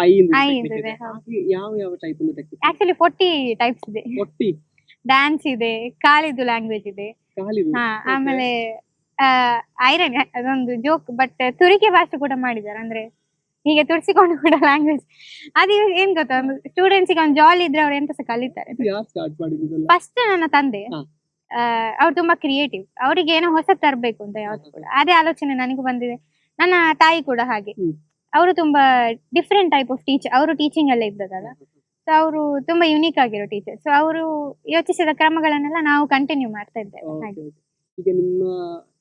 ಐ ಇಂದ ಟೆಕ್ನಿಕ್ ಇದೆ. ಯಾವ ಯಾವ ಟೈಪ್ ಒಂದು ಟೆಕ್ನಿಕ್? ಆಕ್ಚುಲಿ 40 ಟೈಪ್ಸ್ ಇದೆ. 40 ಡ್ಯಾನ್ಸ್ ಇದೆ, ಕಾಲಿದು ಲ್ಯಾಂಗ್ವೇಜ್ ಇದೆ. ಹಾ, ಆಮೇಲೆ ಐರನ್ ಅದೊಂದು ಜೋಕ್, ಬಟ್ ತುರಿಕೆ ಭಾಷೆ ಕೂಡ ಮಾಡಿದ್ದಾರೆ. ಅಂದ್ರೆ ಹೀಗೆ ತುರ್ಸಿಕೊಂಡು ಕೂಡ ಲ್ಯಾಂಗ್ವೇಜ್. ಅದು ಏನ್ ಗೊತ್ತಾ, ಒಂದು ಸ್ಟೂಡೆಂಟ್ಸ್ ಗೆ ಒಂದು ಜಾಲಿ ಇದ್ರೆ ಅವ್ರು ಎಂತ ಸಹ ಕಲಿತಾರೆ. ಫಸ್ಟ್ ನನ್ನ ತಂದೆ, ಅವ್ರು ತುಂಬಾ ಕ್ರಿಯೇಟಿವ್, ಅವರಿಗೆ ಏನೋ ಹೊಸ ತರಬೇಕು ಅಂತ ಯಾವ್ದು ಕೂಡ ಅದೇ ಆಲೋಚನೆ ನನಗೂ ಬಂದಿದೆ. ನನ್ನ ತಾಯಿ ಕೂಡ ಹಾಗೆ, ಅವರು ತುಂಬಾ ಡಿಫ್ರೆಂಟ್ ಟೈಪ್ ಆಫ್ ಟೀಚರ್. ಅವರು ಟೀಚಿಂಗ್ ಅಲ್ಲೇ ಇದ್ದದಲ್ಲ, ಸೊ ಅವರು ತುಂಬಾ ಯುನೀಕ್ ಆಗಿರೋ ಟೀಚರ್. ಸೊ ಅವರು ಯೋಚಿಸಿದ ಕ್ರಮಗಳನ್ನೆಲ್ಲ ನಾವು ಕಂಟಿನ್ಯೂ ಮಾಡ್ತಾ ಇದ್ದೇವೆ ಹಾಗೆ. ಈಗ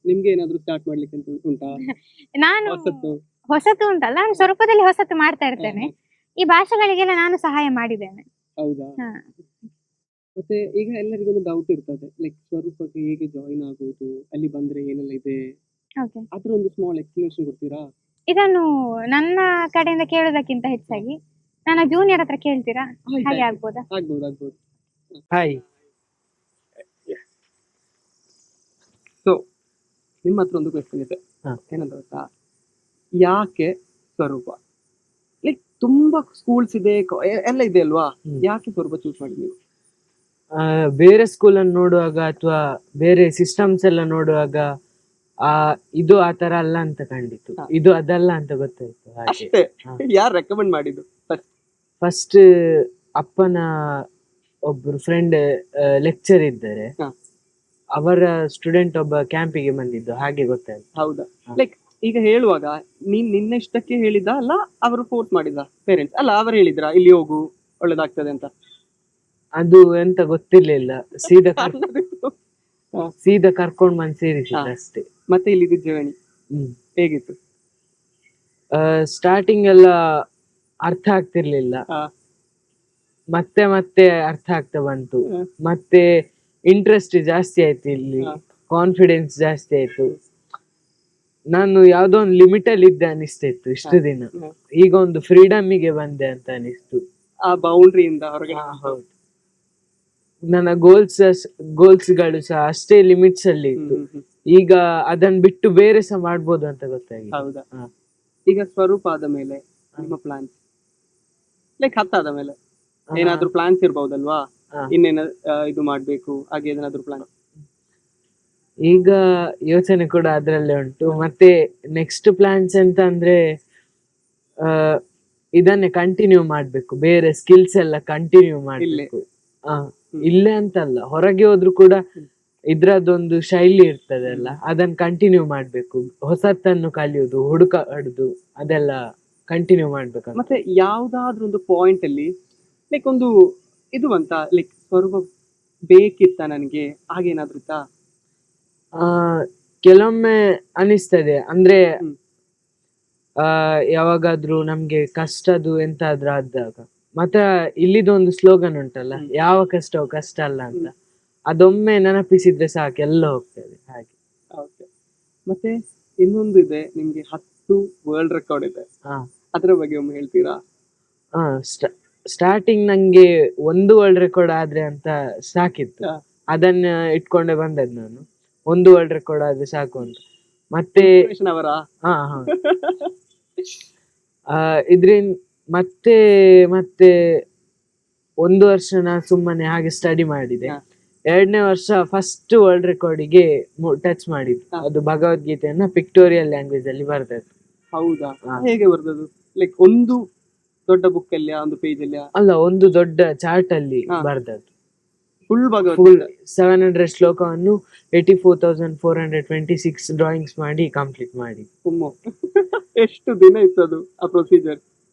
ನಿಮ್ಗೆ ಏನಾದ್ರು ಸ್ಟಾರ್ಟ್ ಮಾಡ್ಲಿಕ್ಕೆ ಉಂಟಾ? ನಾನು ಹೊಸತು ಉಂಟಲ್ಲ, ನಾನು ಸ್ವರೂಪದಲ್ಲಿ ಹೊಸತು ಮಾಡ್ತಾ ಇರ್ತೇನೆ. ಈ ಭಾಷೆಗಳಿಗೆಲ್ಲ ನಾನು ಸಹಾಯ ಮಾಡಿದ್ದೇನೆ. ಹೌದಾ? ಮತ್ತೆ ಈಗ ಎಲ್ಲರಿಗೂ ಒಂದು ಡೌಟ್ ಇರ್ತದೆ, ಲೈಕ್ ಸ್ವರೂಪಕ್ಕೆ ಹೇಗೆ ಜಾಯಿನ್ ಆಗುವುದು, ಅಲ್ಲಿ ಬಂದ್ರೆ ಏನೆಲ್ಲ ಇದೆ, ಅದ್ರ ಒಂದು ಸ್ಮಾಲ್ ಎಕ್ಸ್ಪ್ಲನೇಷನ್ ಕೊಡ್ತೀರಾ? ಇದನ್ನು ನನ್ನ ಕಡೆಯಿಂದ ಕೇಳೋದಕ್ಕಿಂತ ಹೆಚ್ಚಾಗಿ ನನ್ನ ಜೂನಿಯರ್ ಹತ್ರ ಕೇಳ್ತೀರಾ? ಹಾಗೆ ಆಗ್ಬೋದಾ? ಆಗ್ಬೋದು. ಹಾಯ್. ಸೊ ನಿಮ್ಮ ಹತ್ರ ಒಂದು ಕ್ವೆಶ್ಚನ್ ಇದೆ. ಏನಂತ ಗೊತ್ತಾ, ಯಾಕೆ ಸ್ವರೂಪ? ಲೈಕ್ ತುಂಬಾ ಸ್ಕೂಲ್ಸ್ ಇದೆ, ಎಲ್ಲ ಇದೆ ಅಲ್ವಾ, ಯಾಕೆ ಸ್ವರೂಪ ಚೂಸ್ ಮಾಡಿ ನೀವು? ಬೇರೆ ಸ್ಕೂಲ್ ಅನ್ನು ನೋಡುವಾಗ ಅಥವಾ ಬೇರೆ ಸಿಸ್ಟಮ್ಸ್ ಎಲ್ಲ ನೋಡುವಾಗ ಇದು ಆತರ ಅಲ್ಲ ಅಂತ ಕಂಡಿತು, ಇದು ಅದಲ್ಲ ಅಂತ ಗೊತ್ತಾಯ್ತು. ಅಷ್ಟೇ. ಯಾರು ರೆಕಮೆಂಡ್ ಮಾಡಿದ್ದು? ಫಸ್ಟ್ ಅಪ್ಪನ ಒಬ್ರು ಫ್ರೆಂಡ್ ಲೆಕ್ಚರ್ ಇದ್ದಾರೆ, ಅವರ ಸ್ಟೂಡೆಂಟ್ ಒಬ್ಬ ಕ್ಯಾಂಪಿಗೆ ಬಂದಿದ್ದು, ಹಾಗೆ ಗೊತ್ತಾಯ್ತು. ಹೌದಾ? ಲೈಕ್ ಈಗ ಹೇಳುವಾಗ ನಿನ್ನ ಇಷ್ಟಕ್ಕೆ ಹೇಳಿದ ಅಲ್ಲ, ಅವರು ಫೋರ್ಸ್ ಮಾಡಿದ ಪೇರೆಂಟ್ಸ್ ಅಲ್ಲ, ಅವರು ಹೇಳಿದ್ರ ಇಲ್ಲಿ ಹೋಗು ಒಳ್ಳೇದಾಗ್ತದೆ ಅಂತ? ಅದು ಎಂತ ಗೊತ್ತಿರ್ಲಿಲ್ಲ, ಸೀದಾ ಕರ್ಕೊಂಡ್ ಬಂದು ಸೇರಿಸಿದ ಅಷ್ಟೇ. ಮತ್ತೆ ಇಲ್ಲಿ ಜರ್ನಿ ಹೇಗಿತ್ತು? ಸ್ಟಾರ್ಟಿಂಗ್ ಎಲ್ಲ ಅರ್ಥ ಆಗ್ತಿರ್ಲಿಲ್ಲ, ಮತ್ತೆ ಮತ್ತೆ ಅರ್ಥ ಆಗ್ತಾ ಬಂತು. ಮತ್ತೆ ಇಂಟ್ರೆಸ್ಟ್ ಜಾಸ್ತಿ ಆಯ್ತು, ಇಲ್ಲಿ ಕಾನ್ಫಿಡೆನ್ಸ್ ಜಾಸ್ತಿ ಆಯ್ತು. ನಾನು ಯಾವ್ದೋ ಒಂದು ಲಿಮಿಟ್ ಅಲ್ಲಿ ಇದ್ದೆ ಅನಿಸ್ತಿತ್ತು ಇಷ್ಟು ದಿನ, ಈಗ ಒಂದು ಫ್ರೀಡಮ್ಗೆ ಬಂದೆ ಅಂತ ಅನಿಸ್ತು. ಆ ಬೌಂಡ್ರಿಯಿಂದ ಹೊರಗೆ. ಹೌದು, ನನ್ನ ಗೋಲ್ಸ್ಗಳು ಸಹ ಅಷ್ಟೇ ಲಿಮಿಟ್ಸ್ ಅಲ್ಲಿ ಇತ್ತು, ಈಗ ಅದನ್ನ ಬಿಟ್ಟು ಬೇರೆ ಸಹ ಮಾಡ್ಬೋದು ಅಂತ ಗೊತ್ತಾಗಿದೆ. ಹೌದಾ? ಈಗ ಸ್ವರೂಪ ಆದ ಮೇಲೆ ನಿಮ್ಮ ಪ್ಲಾನ್, ಲೈಕ್ 10 ಆದ ಮೇಲೆ ಏನಾದ್ರೂ ಪ್ಲಾನ್ಸ್ ಇರ್ಬಹುದಲ್ವಾ, ಹಾ. ಇನ್ನೇನ ಇದು ಮಾಡ್ಬೇಕು ಹಾಗೆ ಏನಾದ್ರೂ ಪ್ಲಾನ್? ಈಗ ಯೋಚನೆ ಕೂಡ ಅದ್ರಲ್ಲೇ ಉಂಟು. ಮತ್ತೆ ನೆಕ್ಸ್ಟ್ ಪ್ಲಾನ್ಸ್ ಎಂತ ಅಂದ್ರೆ ಆ ಇದನ್ನೇ ಕಂಟಿನ್ಯೂ ಮಾಡ್ಬೇಕು, ಬೇರೆ ಸ್ಕಿಲ್ಸ್ ಎಲ್ಲ ಕಂಟಿನ್ಯೂ ಮಾಡ್ಬೇಕು. ಇಲ್ಲೇ ಅಂತಲ್ಲ, ಹೊರಗೆ ಹೋದ್ರು ಕೂಡ ಇದ್ರದ್ದೊಂದು ಶೈಲಿ ಇರ್ತದಲ್ಲ, ಅದನ್ನ ಕಂಟಿನ್ಯೂ ಮಾಡ್ಬೇಕು. ಹೊಸತನ್ನು ಕಲಿಯುದು, ಹುಡುಕಾಡುದು, ಅದೆಲ್ಲ ಕಂಟಿನ್ಯೂ ಮಾಡ್ಬೇಕು. ಮತ್ತೆ ಯಾವ್ದಾದ್ರೂ ಒಂದು ಪಾಯಿಂಟ್ ಅಲ್ಲಿ ಲೈಕ್ ಒಂದು ಇದು ಅಂತ ಲೈಕ್ ಸ್ವರೂಪ ಬೇಕಿತ್ತ ನನಗೆ ಹಾಗೇನಾದ್ರೂ ಇತ್ತಾ? ಆ ಕೆಲವೊಮ್ಮೆ ಅನಿಸ್ತದೆ ಅಂದ್ರೆ ಹ್ಮ್. ಯಾವಾಗಾದ್ರೂ ನಮ್ಗೆ ಕಷ್ಟದು ಎಂತಾದ್ರೂ ಆದಾಗ ಮಾತ್ರ ಇಲ್ಲಿದೊಂದು ಸ್ಲೋಗನ್ ಉಂಟಲ್ಲ, ಯಾವ ಕಷ್ಟವು ಕಷ್ಟ ಅಲ್ಲ ಅಂತ, ಅದೊಮ್ಮೆ ನೆನಪಿಸಿದ್ರೆ ಸಾಕು, ಎಲ್ಲ ಹೋಗ್ತದೆ ಹಾಗೆ. Okay. ಮತ್ತೆ ಇನ್ನೊಂದು ಇದೆ, ನಿಮ್ಗೆ 10 ವರ್ಲ್ಡ್ ರೆಕಾರ್ಡ್ ಇದೆ, ಹಾ. ಅದ್ರ ಬಗ್ಗೆ ಒಮ್ಮೆ ಹೇಳ್ತೀರಾ? ಸ್ಟಾರ್ಟಿಂಗ್ ನಂಗೆ ಒಂದು ವರ್ಲ್ಡ್ ರೆಕಾರ್ಡ್ ಆದ್ರೆ ಅಂತ ಸಾಕಿತ್ತು, ಅದನ್ನ ಇಟ್ಕೊಂಡೆ ಬಂದದ್ ನಾನು. ಒಂದು ವರ್ಲ್ಡ್ ರೆಕಾರ್ಡ್ ಆದ್ರೆ ಸಾಕು ಅಂತ. ಮತ್ತೆ ಅವರ ಹಾ ಹಾ ಇದ್ರಿಂದ ಮತ್ತೆ ಮತ್ತೆ ಒಂದು ವರ್ಷ ನಾ ಸುಮ್ಮನೆ ಹಾಗೆ ಸ್ಟಡಿ ಮಾಡಿದೆ. 2ನೇ ವರ್ಷ ಫಸ್ಟ್ ವರ್ಲ್ಡ್ ರೆಕಾರ್ಡಿಗೆ ಟಚ್ ಮಾಡಿದ್ದು. ಅದು ಭಗವದ್ಗೀತೆಯನ್ನ ಪಿಕ್ಟೋರಿಯಲ್ ಲ್ಯಾಂಗ್ವೇಜ್ ಅಲ್ಲಿ ಬರ್ದದ್ದು. ಹೌದಾ? ಹೇಗೆ ಬರ್ದದ್ದು? ಲೈಕ್ ಒಂದು ದೊಡ್ಡ ಬುಕ್ ಅಲ್ಲಿ, ಒಂದು ಪೇಜ್ ಅಲ್ಲಿ? ಅಲ್ಲ, ಒಂದು ದೊಡ್ಡ ಚಾರ್ಟ್ ಅಲ್ಲಿ ಬರ್ದದ್ದು. ಫುಲ್ ಭಗವದ್ಗೀತೆ 700 ಶ್ಲೋಕವನ್ನು 84,426 ಡ್ರಾಯಿಂಗ್ಸ್ ಮಾಡಿ ಕಂಪ್ಲೀಟ್ ಮಾಡಿ. ಎಷ್ಟು ದಿನ ಇತ್ತು ಅದು ಆ ಪ್ರೊಸೀಜರ್?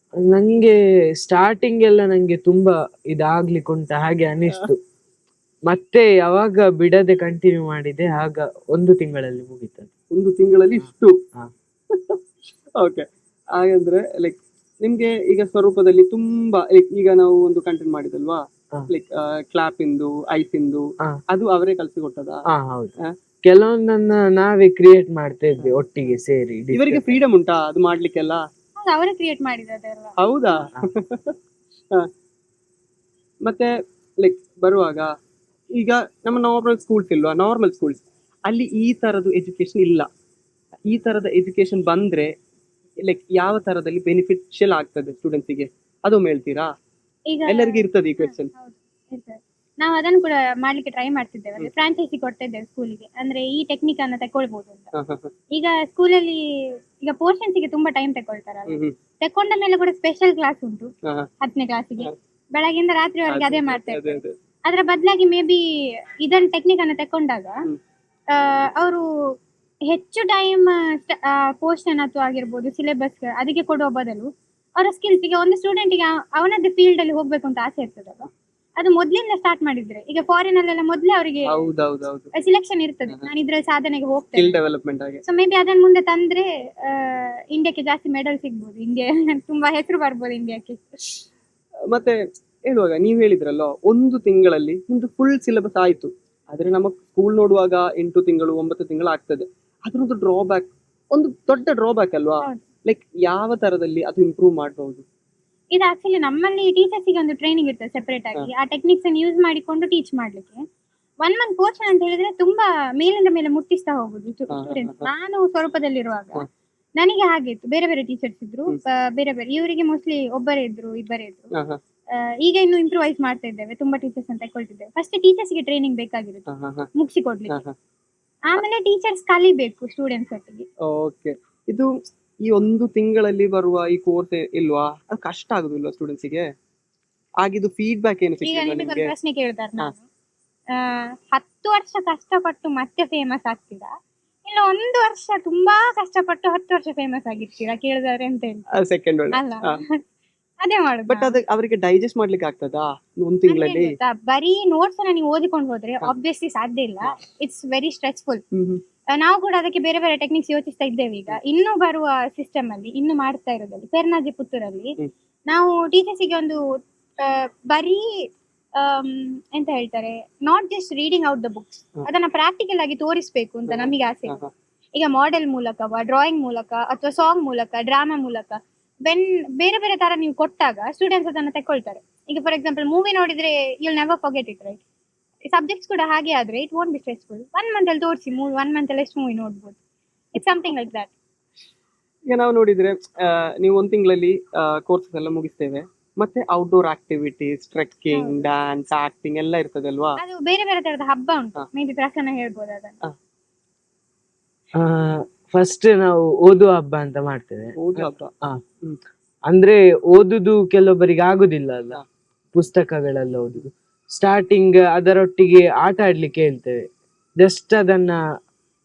ನಂಗೆ ಸ್ಟಾರ್ಟಿಂಗ್ ಎಲ್ಲ ನಂಗೆ ತುಂಬಾ ಇದಾಗ್ಲಿಕ್ಕೆ ಉಂಟ ಹಾಗೆ ಅನಿಸ್ತು. ಮತ್ತೆ ಯಾವಾಗ ಬಿಡದೆ ಕಂಟಿನ್ಯೂ ಮಾಡಿದೆ, ಆಗ 1 ತಿಂಗಳಲ್ಲಿ ಮುಗಿತದೆ. 1 ತಿಂಗಳಲ್ಲಿ ಇಷ್ಟು? ಹಾ. ಓಕೆ. ಹಾಗಂದ್ರೆ ಲೈಕ್ ನಿಮ್ಗೆ ಈಗ ಸ್ವರೂಪದಲ್ಲಿ ತುಂಬಾ ಲೈಕ್ ಈಗ ನಾವು ಒಂದು ಕಂಟೆಂಟ್ ಮಾಡಿದಲ್ವಾ, ಲೈಕ್ ಕ್ಲಾಪ್ ಇಂದು, ಐಸ್ ಇಂದು, ಅದು ಅವರೇ ಕಲ್ಸಿಕೊಟ್ಟದ? ಹೌದು. ಕೆಲವೊಂದನ್ನ ನಾವೇ ಕ್ರಿಯೇಟ್ ಮಾಡ್ತಾ ಇದ್ವಿ ಒಟ್ಟಿಗೆ ಸೇರಿ. ಇವರಿಗೆ ಫ್ರೀಡಮ್ ಉಂಟಾ ಅದು ಮಾಡ್ಲಿಕ್ಕೆಲ್ಲ? ಅವರೇ ಕ್ರಿಯೇಟ್ ಮಾಡಿದ್ದೆಲ್ಲ. ಹೌದಾ? ಮತ್ತೆ ಲೈಕ್ ಬರುವಾಗ ಈಗ ನಮ್ಮ ನಾರ್ಮಲ್ ಸ್ಕೂಲ್ಸ್ ಇಲ್ವಾ, ನಾರ್ಮಲ್ ಸ್ಕೂಲ್ಸ್ ಅಲ್ಲಿ ಈ ತರದ್ದು ಎಜುಕೇಶನ್ ಇಲ್ಲ. ಈ ತರದ ಎಜುಕೇಶನ್ ಬಂದ್ರೆ ಲೈಕ್ ಯಾವ ತರದಲ್ಲಿ ಬೆನಿಫಿಷಿಯಲ್ ಆಗ್ತದೆ ಸ್ಟೂಡೆಂಟ್ಸಿಗೆ, ಅದೊಮ್ಮೆ ಹೇಳ್ತೀರಾ? ಈಗ ಎಲ್ಲರಿಗೂ ಇರ್ತದೆ ಈ ಕ್ವೆಶ್ಚನ್. ನಾವು ಅದನ್ನು ಕೂಡ ಮಾಡ್ಲಿಕ್ಕೆ ಟ್ರೈ ಮಾಡ್ತಿದ್ದೇವೆ. ಅಂದ್ರೆ ಫ್ರಾಂಚೈಸಿ ಕೊಡ್ತಾ ಇದ್ದೇವೆ ಸ್ಕೂಲಿಗೆ, ಅಂದ್ರೆ ಈ ಟೆಕ್ನಿಕ್ ಅನ್ನ ತಗೊಳ್ಬಹುದು ಅಂತ. ಈಗ ಸ್ಕೂಲಲ್ಲಿ ಈಗ ಪೋರ್ಷನ್ಸ್ ಗೆ ತುಂಬಾ ಟೈಮ್ ತಗೊಳ್ತಾರಲ್ಲ, ತಕೊಂಡ ಮೇಲೆ ಕೂಡ ಸ್ಪೆಷಲ್ ಕ್ಲಾಸ್ ಉಂಟು 10ನೇ ಕ್ಲಾಸಿಗೆ, ಬೆಳಗಿಂದ ರಾತ್ರಿವರೆಗೆ ಅದೇ ಮಾಡ್ತಾ ಇದ್ದಾರೆ. ಅದ್ರ ಬದಲಾಗಿ ಮೇ ಬಿ ಇದನ್ನ ಟೆಕ್ನಿಕ್ ಅನ್ನ ತಕೊಂಡಾಗ ಅವರು ಹೆಚ್ಚು ಟೈಮ್ ಪೋರ್ಷನ್ ಅಥವಾ ಆಗಿರ್ಬೋದು ಸಿಲೆಬಸ್ ಅದಕ್ಕೆ ಕೊಡುವ ಬದಲು ಅವರ ಸ್ಕಿಲ್ಸ್, ಈಗ ಒಂದು ಸ್ಟೂಡೆಂಟ್ಗೆ ಅವನದ್ದು ಫೀಲ್ಡ್ ಅಲ್ಲಿ ಹೋಗ್ಬೇಕು ಅಂತ ಆಸೆ ಇರ್ತದಲ್ಲ, ಅದು ಮೊದ್ಲಿಂದ ಸ್ಟಾರ್ಟ್ ಮಾಡಿದ್ರೆ, ಈಗ ಫಾರಿನ್ ಅಲ್ಲೆಲ್ಲ ಮೊದ್ಲೇ ಅವರಿಗೆ ಸಿಲೆಕ್ಷನ್ ಇರ್ತದೆ, ನಾನು ಇದ್ರಲ್ಲಿ ಸಾಧನೆಗೆ ಹೋಗ್ತೇನೆ. ಸೊ ಮೇ ಬಿ ಅದನ್ನ ಮುಂದೆ ತಂದ್ರೆ ಇಂಡಿಯಾಕ್ಕೆ ಜಾಸ್ತಿ ಮೆಡಲ್ ಸಿಗ್ಬೋದು, ಇಂಡಿಯಾ ತುಂಬಾ ಹೆಸರು ಬರ್ಬೋದು ಇಂಡಿಯಾಕ್ಕೆ. ಮತ್ತೆ ಹೇಳುವಾಗ ನೀವ್ ಹೇಳಿದ್ರಲ್ಲ 1 ತಿಂಗಳಲ್ಲಿ ನಿಮ್ದು ಫುಲ್ ಸಿಲೆಬಸ್ ಆಯ್ತು, ಆದ್ರೆ ನಮ್ಮ ಸ್ಕೂಲ್ ನೋಡುವಾಗ 8 ತಿಂಗಳು 9 ತಿಂಗಳು ಆಗ್ತದೆ. ಅದ್ರೊಂದು ಡ್ರಾಬ್ಯಾಕ್, ಒಂದು ದೊಡ್ಡ ಡ್ರಾಬ್ಯಾಕ್ ಅಲ್ವಾ? ಲೈಕ್ ಯಾವ ತರದಲ್ಲಿ ಅದು ಇಂಪ್ರೂವ್ ಮಾಡಬಹುದು? ಇದು ಆಕ್ಚುಲಿ ನಮ್ಮಲ್ಲಿ ಟೀಚರ್ಸ್ ಗೆ ಒಂದು ಟ್ರೈನಿಂಗ್ ಇರ್ತದೆ ಸೆಪರೇಟ್ ಆಗಿ, ಆ ಟೆಕ್ನಿಕ್ಸ್ ಅನ್ನು ಯೂಸ್ ಮಾಡಿಕೊಂಡು ಟೀಚ್ ಮಾಡ್ಲಿಕ್ಕೆ. 1 ಮಂತ್ ಪೋರ್ಷನ್ ಅಂತ ಹೇಳಿದ್ರೆ ತುಂಬಾ ಮೇಲಿಂದ ಮೇಲೆ ಮುಟ್ಟಿಸ್ತಾ ಹೋಗುದು ಸ್ಟೂಡೆಂಟ್ಸ್. ನಾನು ಸ್ವರೂಪದಲ್ಲಿರುವಾಗ ನನಗೆ ಹಾಗಿತ್ತು, ಬೇರೆ ಬೇರೆ ಟೀಚರ್ಸ್ ಇದ್ರು, ಬೇರೆ ಬೇರೆ, ಇವರಿಗೆ ಮೋಸ್ಟ್ಲಿ ಒಬ್ಬರೇ ಇದ್ರು ಇಬ್ಬರೇ ಇದ್ರು. ಈಗ ಇನ್ನು ಇಂಪ್ರೂವೈಸ್ ಮಾಡ್ತಾ ಇದ್ದೇವೆ, ತುಂಬಾ ಟೀಚರ್ಸ್ ಅಂತ ತಗೊಳ್ತಿದ್ದೇವೆ. ಫಸ್ಟ್ ಟೀಚರ್ಸ್ ಗೆ ಟ್ರೈನಿಂಗ್ ಬೇಕಾಗಿರುತ್ತೆ ಮುಗಿಸಿ ಕೊಡ್ಲಿಕ್ಕೆ, ಆಮೇಲೆ ಟೀಚರ್ಸ್ ಕಲಿಬೇಕು ಸ್ಟೂಡೆಂಟ್ಸ್ ಒಟ್ಟಿಗೆ. ಓಕೆ. ಇದು ಈ 1 ತಿಂಗಳಲ್ಲಿ ಬರುವ ಈ ಕೋರ್ಸ್ ಇಲ್ವಾ, ಅದು ಕಷ್ಟ ಆಗುದಿಲ್ವಾ ಸ್ಟೂಡೆಂಟ್ಸ್ ಗೆ? ಆಗಿದ್ದು ಫೀಡ್ಬ್ಯಾಕ್ ಏನು ಈಗ ಸಿಕ್ಕಿದೆ ನಿಮಗೆ ನಿಮಗೆ? ಒಂದು ಪ್ರಶ್ನೆ ಕೇಳ್ತಾರೆ, ನಾನು 10 ವರ್ಷ ಕಷ್ಟಪಟ್ಟು ಮತ್ತೆ ಫೇಮಸ್ ಆಗ್ತೀರಾ, ಇಲ್ಲ 1 ವರ್ಷ ತುಂಬಾ ಕಷ್ಟಪಟ್ಟು 10 ವರ್ಷ ಫೇಮಸ್ ಆಗಿರ್ತೀರಾ ಕೇಳಿದಾರೆ ಅಂತ ಹೇಳಿ? ಸೆಕೆಂಡ್ ಅಲ್ಲ, ಅದೇ ಮಾಡುದು. ಬಟ್ ಅದು ಅವರಿಗೆ ಡೈಜೆಸ್ಟ್ ಮಾಡ್ಲಿಕ್ಕೆ ಆಗ್ತದಾ 1 ತಿಂಗಳಲ್ಲಿ? ಬರೀ ನೋಟ್ಸ್ ಅನ್ನ ನೀವು ಓದಿಕೊಂಡು ಹೋದ್ರೆ ಆಬ್ವಿಯಸ್ಲಿ ಸಾಧ್ಯ ಇಲ್ಲ, ಇಟ್ಸ್ ವೆರಿ ಸ್ಟ್ರೆಸ್ಫುಲ್. ನಾವು ಕೂಡ ಅದಕ್ಕೆ ಬೇರೆ ಬೇರೆ ಟೆಕ್ನಿಕ್ಸ್ ಯೋಚಿಸ್ತಾ ಇದ್ದೇವೆ. ಈಗ ಇನ್ನು ಬರುವ ಸಿಸ್ಟಮ್ ಅಲ್ಲಿ, ಇನ್ನು ಮಾಡ್ತಾ ಇರೋದಲ್ಲಿ ಪೆರ್ನಾಜಿ ಪುತ್ತೂರಲ್ಲಿ ನಾವು ಟೀಚರ್ಸ್ ಗೆ ಒಂದು ಬರೀ ಎಂತ ಹೇಳ್ತಾರೆ, not just reading out the books, ಅದನ್ನ ಪ್ರಾಕ್ಟಿಕಲ್ ಆಗಿ ತೋರಿಸ್ಬೇಕು ಅಂತ ನಮಗೆ ಆಸೆ. ಈಗ ಮಾಡೆಲ್ ಮೂಲಕವ, ಡ್ರಾಯಿಂಗ್ ಮೂಲಕ, ಅಥವಾ ಸಾಂಗ್ ಮೂಲಕ, ಡ್ರಾಮಾ ಮೂಲಕ, ಬೇರೆ ಬೇರೆ ತರ ನೀವು ಕೊಟ್ಟಾಗ ಸ್ಟೂಡೆಂಟ್ಸ್ ಅದನ್ನ ತಕೊಳ್ತಾರೆ. ಈಗ ಫಾರ್ ಎಕ್ಸಾಂಪಲ್ ಮೂವಿ ನೋಡಿದ್ರೆ you'll never forget it, right? Subjects ಕೂಡ ಹಾಗೆ ಆದ್ರೆ it won't be stressful. 1 month ಅಲ್ಲಿ ತೋರಿಸಿ, 1 ಮಂತ್ ಅಲ್ಲಿ ಎಷ್ಟು ಮೂವಿ ನೋಡ್ಬೋದು, ಇಟ್ಸ್ ಸಮಥಿಂಗ್ ಲೈಕ್ ದಟ್. ಈಗ ನಾವು ನೋಡಿದ್ರೆ ನೀವು 1 ತಿಂಗಳಲ್ಲಿ ಕೋರ್ಸಸ್ ಎಲ್ಲ ಮುಗಿಸ್ತೇವೆ, ಮತ್ತೆ outdoor activities, trekking, dance, acting ಎಲ್ಲ ಇರ್ತದೆ ಅಲ್ವಾ? ಅದು ಬೇರೆ ಬೇರೆ ತರದ ಹಬ್ಬ ಉಂಟು, ಮೇ ಬಿ ಪ್ರಸನ್ನ ಹೇಳ್ಬೋದು ಅದನ್ನ. ಫಸ್ಟ್ ನಾವು ಓದುವ ಹಬ್ಬ ಅಂತ ಮಾಡ್ತೇವೆ. ಹೌದು ಹಬ್ಬ. ಅಂದ್ರೆ ಓದುದು ಕೆಲವೊಬ್ಬರಿಗೆ ಆಗುದಿಲ್ಲ ಅಲ್ಲ, ಪುಸ್ತಕಗಳೆಲ್ಲ ಓದುದು. ಸ್ಟಾರ್ಟಿಂಗ್ ಅದರೊಟ್ಟಿಗೆ ಆಟ ಆಡ್ಲಿಕ್ಕೆ ಹೇಳ್ತೇವೆ, ಜಸ್ಟ್ ಅದನ್ನ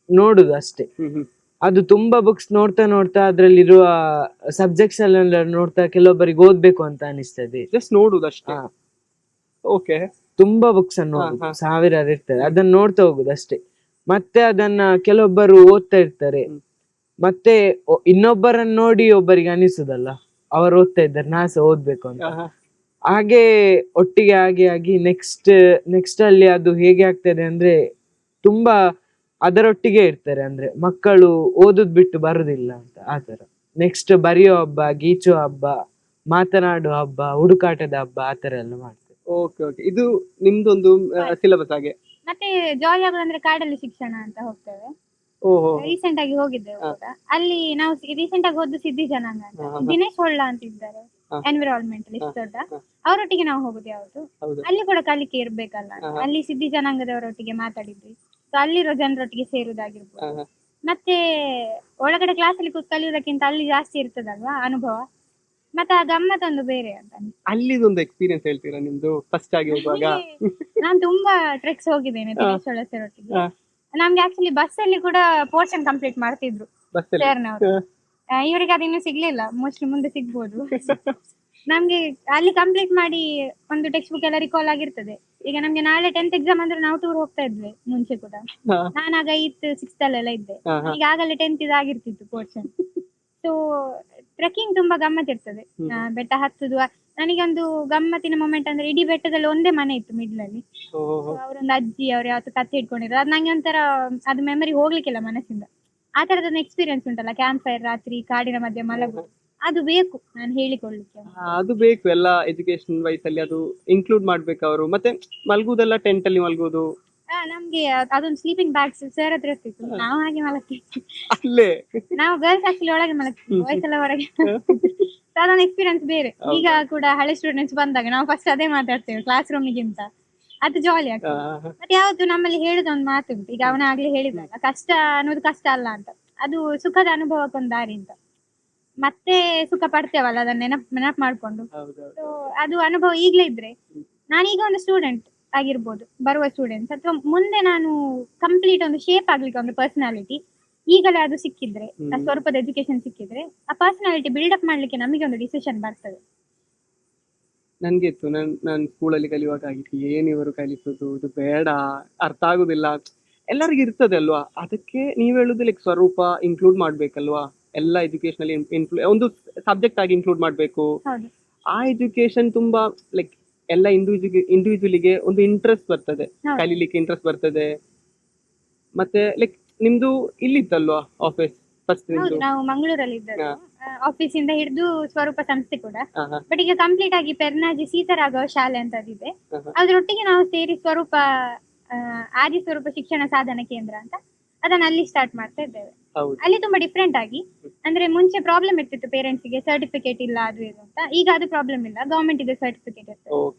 ನೋಡುದು ಅಷ್ಟೇ. ಅದು ತುಂಬಾ ಬುಕ್ಸ್ ನೋಡ್ತಾ ನೋಡ್ತಾ ಅದ್ರಲ್ಲಿರುವ ಸಬ್ಜೆಕ್ಟ್ಸ್ ಎಲ್ಲ ನೋಡ್ತಾ ಕೆಲವೊಬ್ಬರಿಗೆ ಓದ್ಬೇಕು ಅಂತ ಅನಿಸ್ತದೆ. ಜಸ್ಟ್ ನೋಡುದು ಅಷ್ಟೇ. ಓಕೆ. ತುಂಬಾ ಬುಕ್ಸ್ ಅನ್ನು ಸಾವಿರಾರು ಇರ್ತದೆ, ಅದನ್ನ ನೋಡ್ತಾ ಹೋಗುದು ಅಷ್ಟೇ. ಮತ್ತೆ ಅದನ್ನ ಕೆಲವೊಬ್ಬರು ಓದ್ತಾ ಇರ್ತಾರೆ, ಮತ್ತೆ ಇನ್ನೊಬ್ಬರನ್ನ ನೋಡಿ ಒಬ್ಬರಿಗೆ ಅನಿಸುದಲ್ಲ, ಅವರು ಓದ್ತಾ ಇದ್ದಾರೆ ನಾ ಸಹ ಓದ್ಬೇಕು ಅಂತ. ಹಾಗೆ ಒಟ್ಟಿಗೆ ಆಗಿ ನೆಕ್ಸ್ಟ್ ಅಲ್ಲಿ ಅದು ಹೇಗೆ ಆಗ್ತದೆ ಅಂದ್ರೆ ತುಂಬಾ ಅದರೊಟ್ಟಿಗೆ ಇರ್ತಾರೆ. ಅಂದ್ರೆ ಮಕ್ಕಳು ಓದುದ್ ಬಿಟ್ಟು ಬರುದಿಲ್ಲ ಅಂತ ಆತರ. ನೆಕ್ಸ್ಟ್ ಬರೆಯೋ ಹಬ್ಬ, ಗೀಚೋ ಹಬ್ಬ, ಮಾತನಾಡುವ ಹಬ್ಬ, ಹುಡುಕಾಟದ ಹಬ್ಬ, ಆತರ ಎಲ್ಲ ಮಾಡ್ತಾರೆ. Okay okay. ಇದು ನಿಮ್ದೊಂದು ಸಿಲೆಬಸ್ ಹಾಗೆ. ಮತ್ತೆ ಜಾಲಿ ಆಗೋದಂದ್ರೆ ಕಾಡಲ್ಲಿ ಶಿಕ್ಷಣ ಅಂತ ಹೋಗ್ತೇವೆ. ಓಹೋ. ರೀಸೆಂಟ್ ಆಗಿ ಹೋಗಿದ್ದೇವೆ ಕೂಡ. ಅಲ್ಲಿ ನಾವು ರೀಸೆಂಟ್ ಆಗಿ ಹೋದ್ದು ಸಿದ್ಧಿ ಜನಾಂಗ ಅಂತ, ದಿನೇಶ್ ಹೊಳ್ಳ ಅಂತ ಇದ್ದಾರೆ, ಎನ್ವಿರಾನ್ಮೆಂಟಲಿಸ್ಟ್ ದೊಡ್ಡ, ಅವರೊಟ್ಟಿಗೆ ನಾವು ಹೋಗುದು ಯಾವುದು. ಅಲ್ಲಿ ಕೂಡ ಕಲಿಕೆ ಇರ್ಬೇಕಲ್ಲ, ಅಲ್ಲಿ ಸಿದ್ಧಿ ಜನಾಂಗದವರೊಟ್ಟಿಗೆ ಮಾತಾಡಿದ್ವಿ. ಸೊ ಅಲ್ಲಿರೋ ಜನರೊಟ್ಟಿಗೆ ಸೇರುದಾಗಿರ್ಬೋದು. ಮತ್ತೆ ಒಳಗಡೆ ಕ್ಲಾಸ್ ಅಲ್ಲಿ ಕಲಿಯೋದಕ್ಕಿಂತ ಅಲ್ಲಿ ಜಾಸ್ತಿ ಇರ್ತದಲ್ವಾ ಅನುಭವ, ಮತ್ತೆ ಆ ಗಮ್ಮತ್ತೊಂದು ಬೇರೆ ಅಂತ. ಅಲ್ಲಿದೊಂದು ಎಕ್ಸ್ಪೀರಿಯನ್ಸ್ ಹೇಳ್ತೀರಾ ನಿಮ್ದು ಫಸ್ಟ್ ಆಗಿ ಹೋಗುವಾಗ? ನಾನು ತುಂಬಾ ಟ್ರೆಕ್ಸ್ ಹೋಗಿದ್ದೇನೆ ದಿನೇಶ್ ಹೊಳ್ಳ ಸರ್ ಒಟ್ಟಿಗೆ. ನಮ್ಗೆ ಆಕ್ಚುಲಿ ಬಸ್ ಅಲ್ಲಿ ಕೂಡ ಪೋರ್ಷನ್ ಕಂಪ್ಲೀಟ್ ಮಾಡ್ತಿದ್ರು ಸರ್ನವರು. ಇವರಿಗೆ ಅದು ಇನ್ನೂ ಸಿಗ್ಲಿಲ್ಲ, ಮೋಸ್ಟ್ಲಿ ಮುಂದೆ ಸಿಗ್ಬೋದು. ನಮ್ಗೆ ಅಲ್ಲಿ ಕಂಪ್ಲೀಟ್ ಮಾಡಿ ಒಂದು ಟೆಕ್ಸ್ಟ್ ಬುಕ್ ಎಲ್ಲ ರಿಕಾಲ್ ಆಗಿರ್ತದೆ. ಈಗ ನಮ್ಗೆ ನಾಳೆ 10th ಎಕ್ಸಾಮ್ ಅಂದ್ರೆ ನಾವು ಟೂರ್ ಹೋಗ್ತಾ ಇದ್ವಿ ಮುಂಚೆ ಕೂಡ. ನಾನಾಗ 8th 6th ಅಲ್ಲೆಲ್ಲ ಇದ್ದೆ, ಈಗ ಆಗಲೇ 10th ಇದಾಗಿರ್ತಿತ್ತು ಪೋರ್ಷನ್. ಸೊ ಟ್ರೆಕ್ಕಿಂಗ್ ತುಂಬಾ ಗಮ್ಮತ್ ಇರ್ತದೆ, ಬೆಟ್ಟ ಹತ್ತುದು. ನನಗೊಂದು ಗಮ್ಮತ್ತಿನ ಮೊಮೆಂಟ್ ಅಂದ್ರೆ ಇಡೀ ಬೆಟ್ಟದಲ್ಲಿ ಒಂದೇ ಮನೆ ಇತ್ತು ಮಿಡ್ಲ್ ಅಲ್ಲಿ. ಅವರೊಂದು ಅಜ್ಜಿ ಅವ್ರು ಯಾವತ್ತು ಕತ್ತೆ ಇಟ್ಕೊಂಡಿದ್ರು, ಅದು ನಂಗೆ ಒಂಥರ ಅದು ಮೆಮರಿ ಹೋಗ್ಲಿಕ್ಕಿಲ್ಲ ಮನಸ್ಸಿಂದ. ಆ ತರದೊಂದು ಎಕ್ಸ್ಪೀರಿಯನ್ಸ್ ಉಂಟಲ್ಲ, ಕ್ಯಾಂಪ್ ಫೈರ್, ರಾತ್ರಿ ಕಾಡಿನ ಮಧ್ಯೆ ಮಲಗುದು, ಅದು ಬೇಕು ನಾನು ಹೇಳಿಕೊಳ್ಳಿಕ್ಕೆ. ಅದು ಬೇಕು, ಎಲ್ಲ ಎಜುಕೇಶನ್ ವೈಸ್ ಅಲ್ಲಿ ಅದು ಇನ್ಕ್ಲೂಡ್ ಮಾಡ್ಬೇಕು ಅವರು. ಮತ್ತೆ ಮಲ್ಗುದೆಲ್ಲ ಟೆಂಟ್ ಅಲ್ಲಿ ಮಲ್ಗುದು. ನಮ್ಗೆ ಅದೊಂದು ಸ್ಲೀಪಿಂಗ್ ಬ್ಯಾಗ್ಸ್ ಸರ್ ಹತ್ರ ಇರ್ತಿತ್ತು, ನಾವು ಹಾಗೆ ಮಲಗ್ತಿದ್ವಿ ಅಲ್ಲೇ. ನಾವು ಗರ್ಲ್ಸ್ ಆಕ್ಚುಲಿ ಒಳಗೆ ಮಲಗ್ತಿದ್ವಿ, ಬಾಯ್ಸ್ ಎಲ್ಲ ಹೊರಗೆ. ಅದೊಂದು ಎಕ್ಸ್ಪೀರಿಯನ್ಸ್ ಬೇರೆ. ಈಗ ಕೂಡ ಹಳೆ ಸ್ಟೂಡೆಂಟ್ಸ್ ಬಂದಾಗ ನಾವು ಫಸ್ಟ್ ಅದೇ ಮಾತಾಡ್ತೇವೆ ಕ್ಲಾಸ್ ರೂಮಿಗಿಂತ, ಅದು ಜಾಲಿ ಆಗ್ತದೆ. ಮತ್ತೆ ಯಾವತ್ತು ನಮ್ಮಲ್ಲಿ ಹೇಳುದೊಂದು ಮಾತುಂಟು, ಈಗ ಅವನಾಗ್ಲೇ ಹೇಳಿದಾಗ ಕಷ್ಟ ಅನ್ನೋದು ಕಷ್ಟ ಅಲ್ಲ ಅಂತ, ಅದು ಸುಖದ ಅನುಭವಕ್ಕೊಂದು ದಾರಿ ಅಂತ. ಮತ್ತೆ ಸುಖ ಪಡ್ತೇವಲ್ಲ ಅದನ್ನ ನೆನಪು ಮಾಡ್ಕೊಂಡು. ಸೊ ಅದು ಅನುಭವ ಈಗ್ಲೇ ಇದ್ರೆ, ನಾನೀಗ ಒಂದು ಸ್ಟೂಡೆಂಟ್ ಆಗಿರ್ಬೋದು, ಬರುವ ಸ್ಟೂಡೆಂಟ್ಸ್ ಅಥವಾ ಮುಂದೆ ನಾನು ಕಂಪ್ಲೀಟ್ ಒಂದು ಶೇಪ್ ಆಗ್ಲಿಕ್ಕೆ ಒಂದು ಪರ್ಸನಾಲಿಟಿ ಈಗಲೇ ಅದು ಸಿಕ್ಕಿದ್ರೆ, ಸ್ವರೂಪದ ಎಜುಕೇಶನ್ ಸಿಕ್ಕಿದ್ರೆ, ಆ ಪರ್ಸನಾಲಿಟಿ ಬಿಲ್ಡ್ ಅಪ್ ಮಾಡ್ಲಿಕ್ಕೆ ನಮಗೆ ಒಂದು ಡಿಸಿಷನ್ ಬರ್ತದೆ. ನನ್ಗೆ ಇತ್ತು, ನಾನು ಸ್ಕೂಲಲ್ಲಿ ಕಲಿಯುವಾಗ ಆಗಿತ್ತು, ಏನ್ ಇವರು ಕಲಿಸುದು, ಇದು ಬೇಡ, ಅರ್ಥ ಆಗುದಿಲ್ಲ, ಎಲ್ಲರಿಗೂ ಇರ್ತದೆ ಅಲ್ವಾ. ಅದಕ್ಕೆ ನೀವ್ ಹೇಳುದು ಲೈಕ್ ಸ್ವರೂಪ ಇನ್ಕ್ಲೂಡ್ ಮಾಡ್ಬೇಕಲ್ವಾ, ಎಲ್ಲ ಎಜುಕೇಶನ್ ಅಲ್ಲಿ ಒಂದು ಸಬ್ಜೆಕ್ಟ್ ಆಗಿ ಇನ್ಕ್ಲೂಡ್ ಮಾಡ್ಬೇಕು. ಆ ಎಜುಕೇಶನ್ ತುಂಬಾ ಲೈಕ್ ಎಲ್ಲ ಇಂಡಿವಿಜುವಲಿಗೆ ಒಂದು ಇಂಟ್ರೆಸ್ಟ್ ಬರ್ತದೆ, ಕಲೀಲಿಕ್ಕೆ ಇಂಟ್ರೆಸ್ಟ್ ಬರ್ತದೆ. ಮತ್ತೆ ಲೈಕ್ ನಿಮ್ದು ಇಲ್ಲಿತ್ತಲ್ವಾ ಆಫೀಸ್ ಫಸ್ಟ್? ನಾವು ಮಂಗಳೂರಲ್ಲಿ ಇದ್ದದ್ದು, ಆಫೀಸ್ ಇಂದ ಹಿಡಿದು ಸ್ವರೂಪ ಸಂಸ್ಥೆ ಕೂಡ. ಬಟ್ ಈಗ ಕಂಪ್ಲೀಟ್ ಆಗಿ ಪೆರ್ನಾಜಿ ಸೀತಾರಾಘವ ಶಾಲೆ ಅಂತ ಇದೆ, ಅದ್ರೊಟ್ಟಿಗೆ ನಾವು ಸೇರಿ ಸ್ವರೂಪ ಆದಿ ಸ್ವರೂಪ ಶಿಕ್ಷಣ ಸಾಧನ ಕೇಂದ್ರ ಅಂತ ಅದನ್ನ ಅಲ್ಲಿ ಸ್ಟಾರ್ಟ್ ಮಾಡ್ತಾ ಇದ್ದೇವೆ. ಅಲ್ಲಿ ತುಂಬಾ ಡಿಫ್ರೆಂಟ್ ಆಗಿ, ಅಂದ್ರೆ ಮುಂಚೆ ಪ್ರಾಬ್ಲಮ್ ಇರ್ತಿತ್ತು ಪೇರೆಂಟ್ಸ್ ಗೆ, ಸರ್ಟಿಫಿಕೇಟ್ ಇಲ್ಲ ಅದು ಇದು ಅಂತ. ಈಗ ಅದು ಪ್ರಾಬ್ಲಮ್ ಇಲ್ಲ, ಗವರ್ಮೆಂಟ್ ಇದೆ ಸರ್ಟಿಫಿಕೇಟ್ ಇರ್ತದೆ.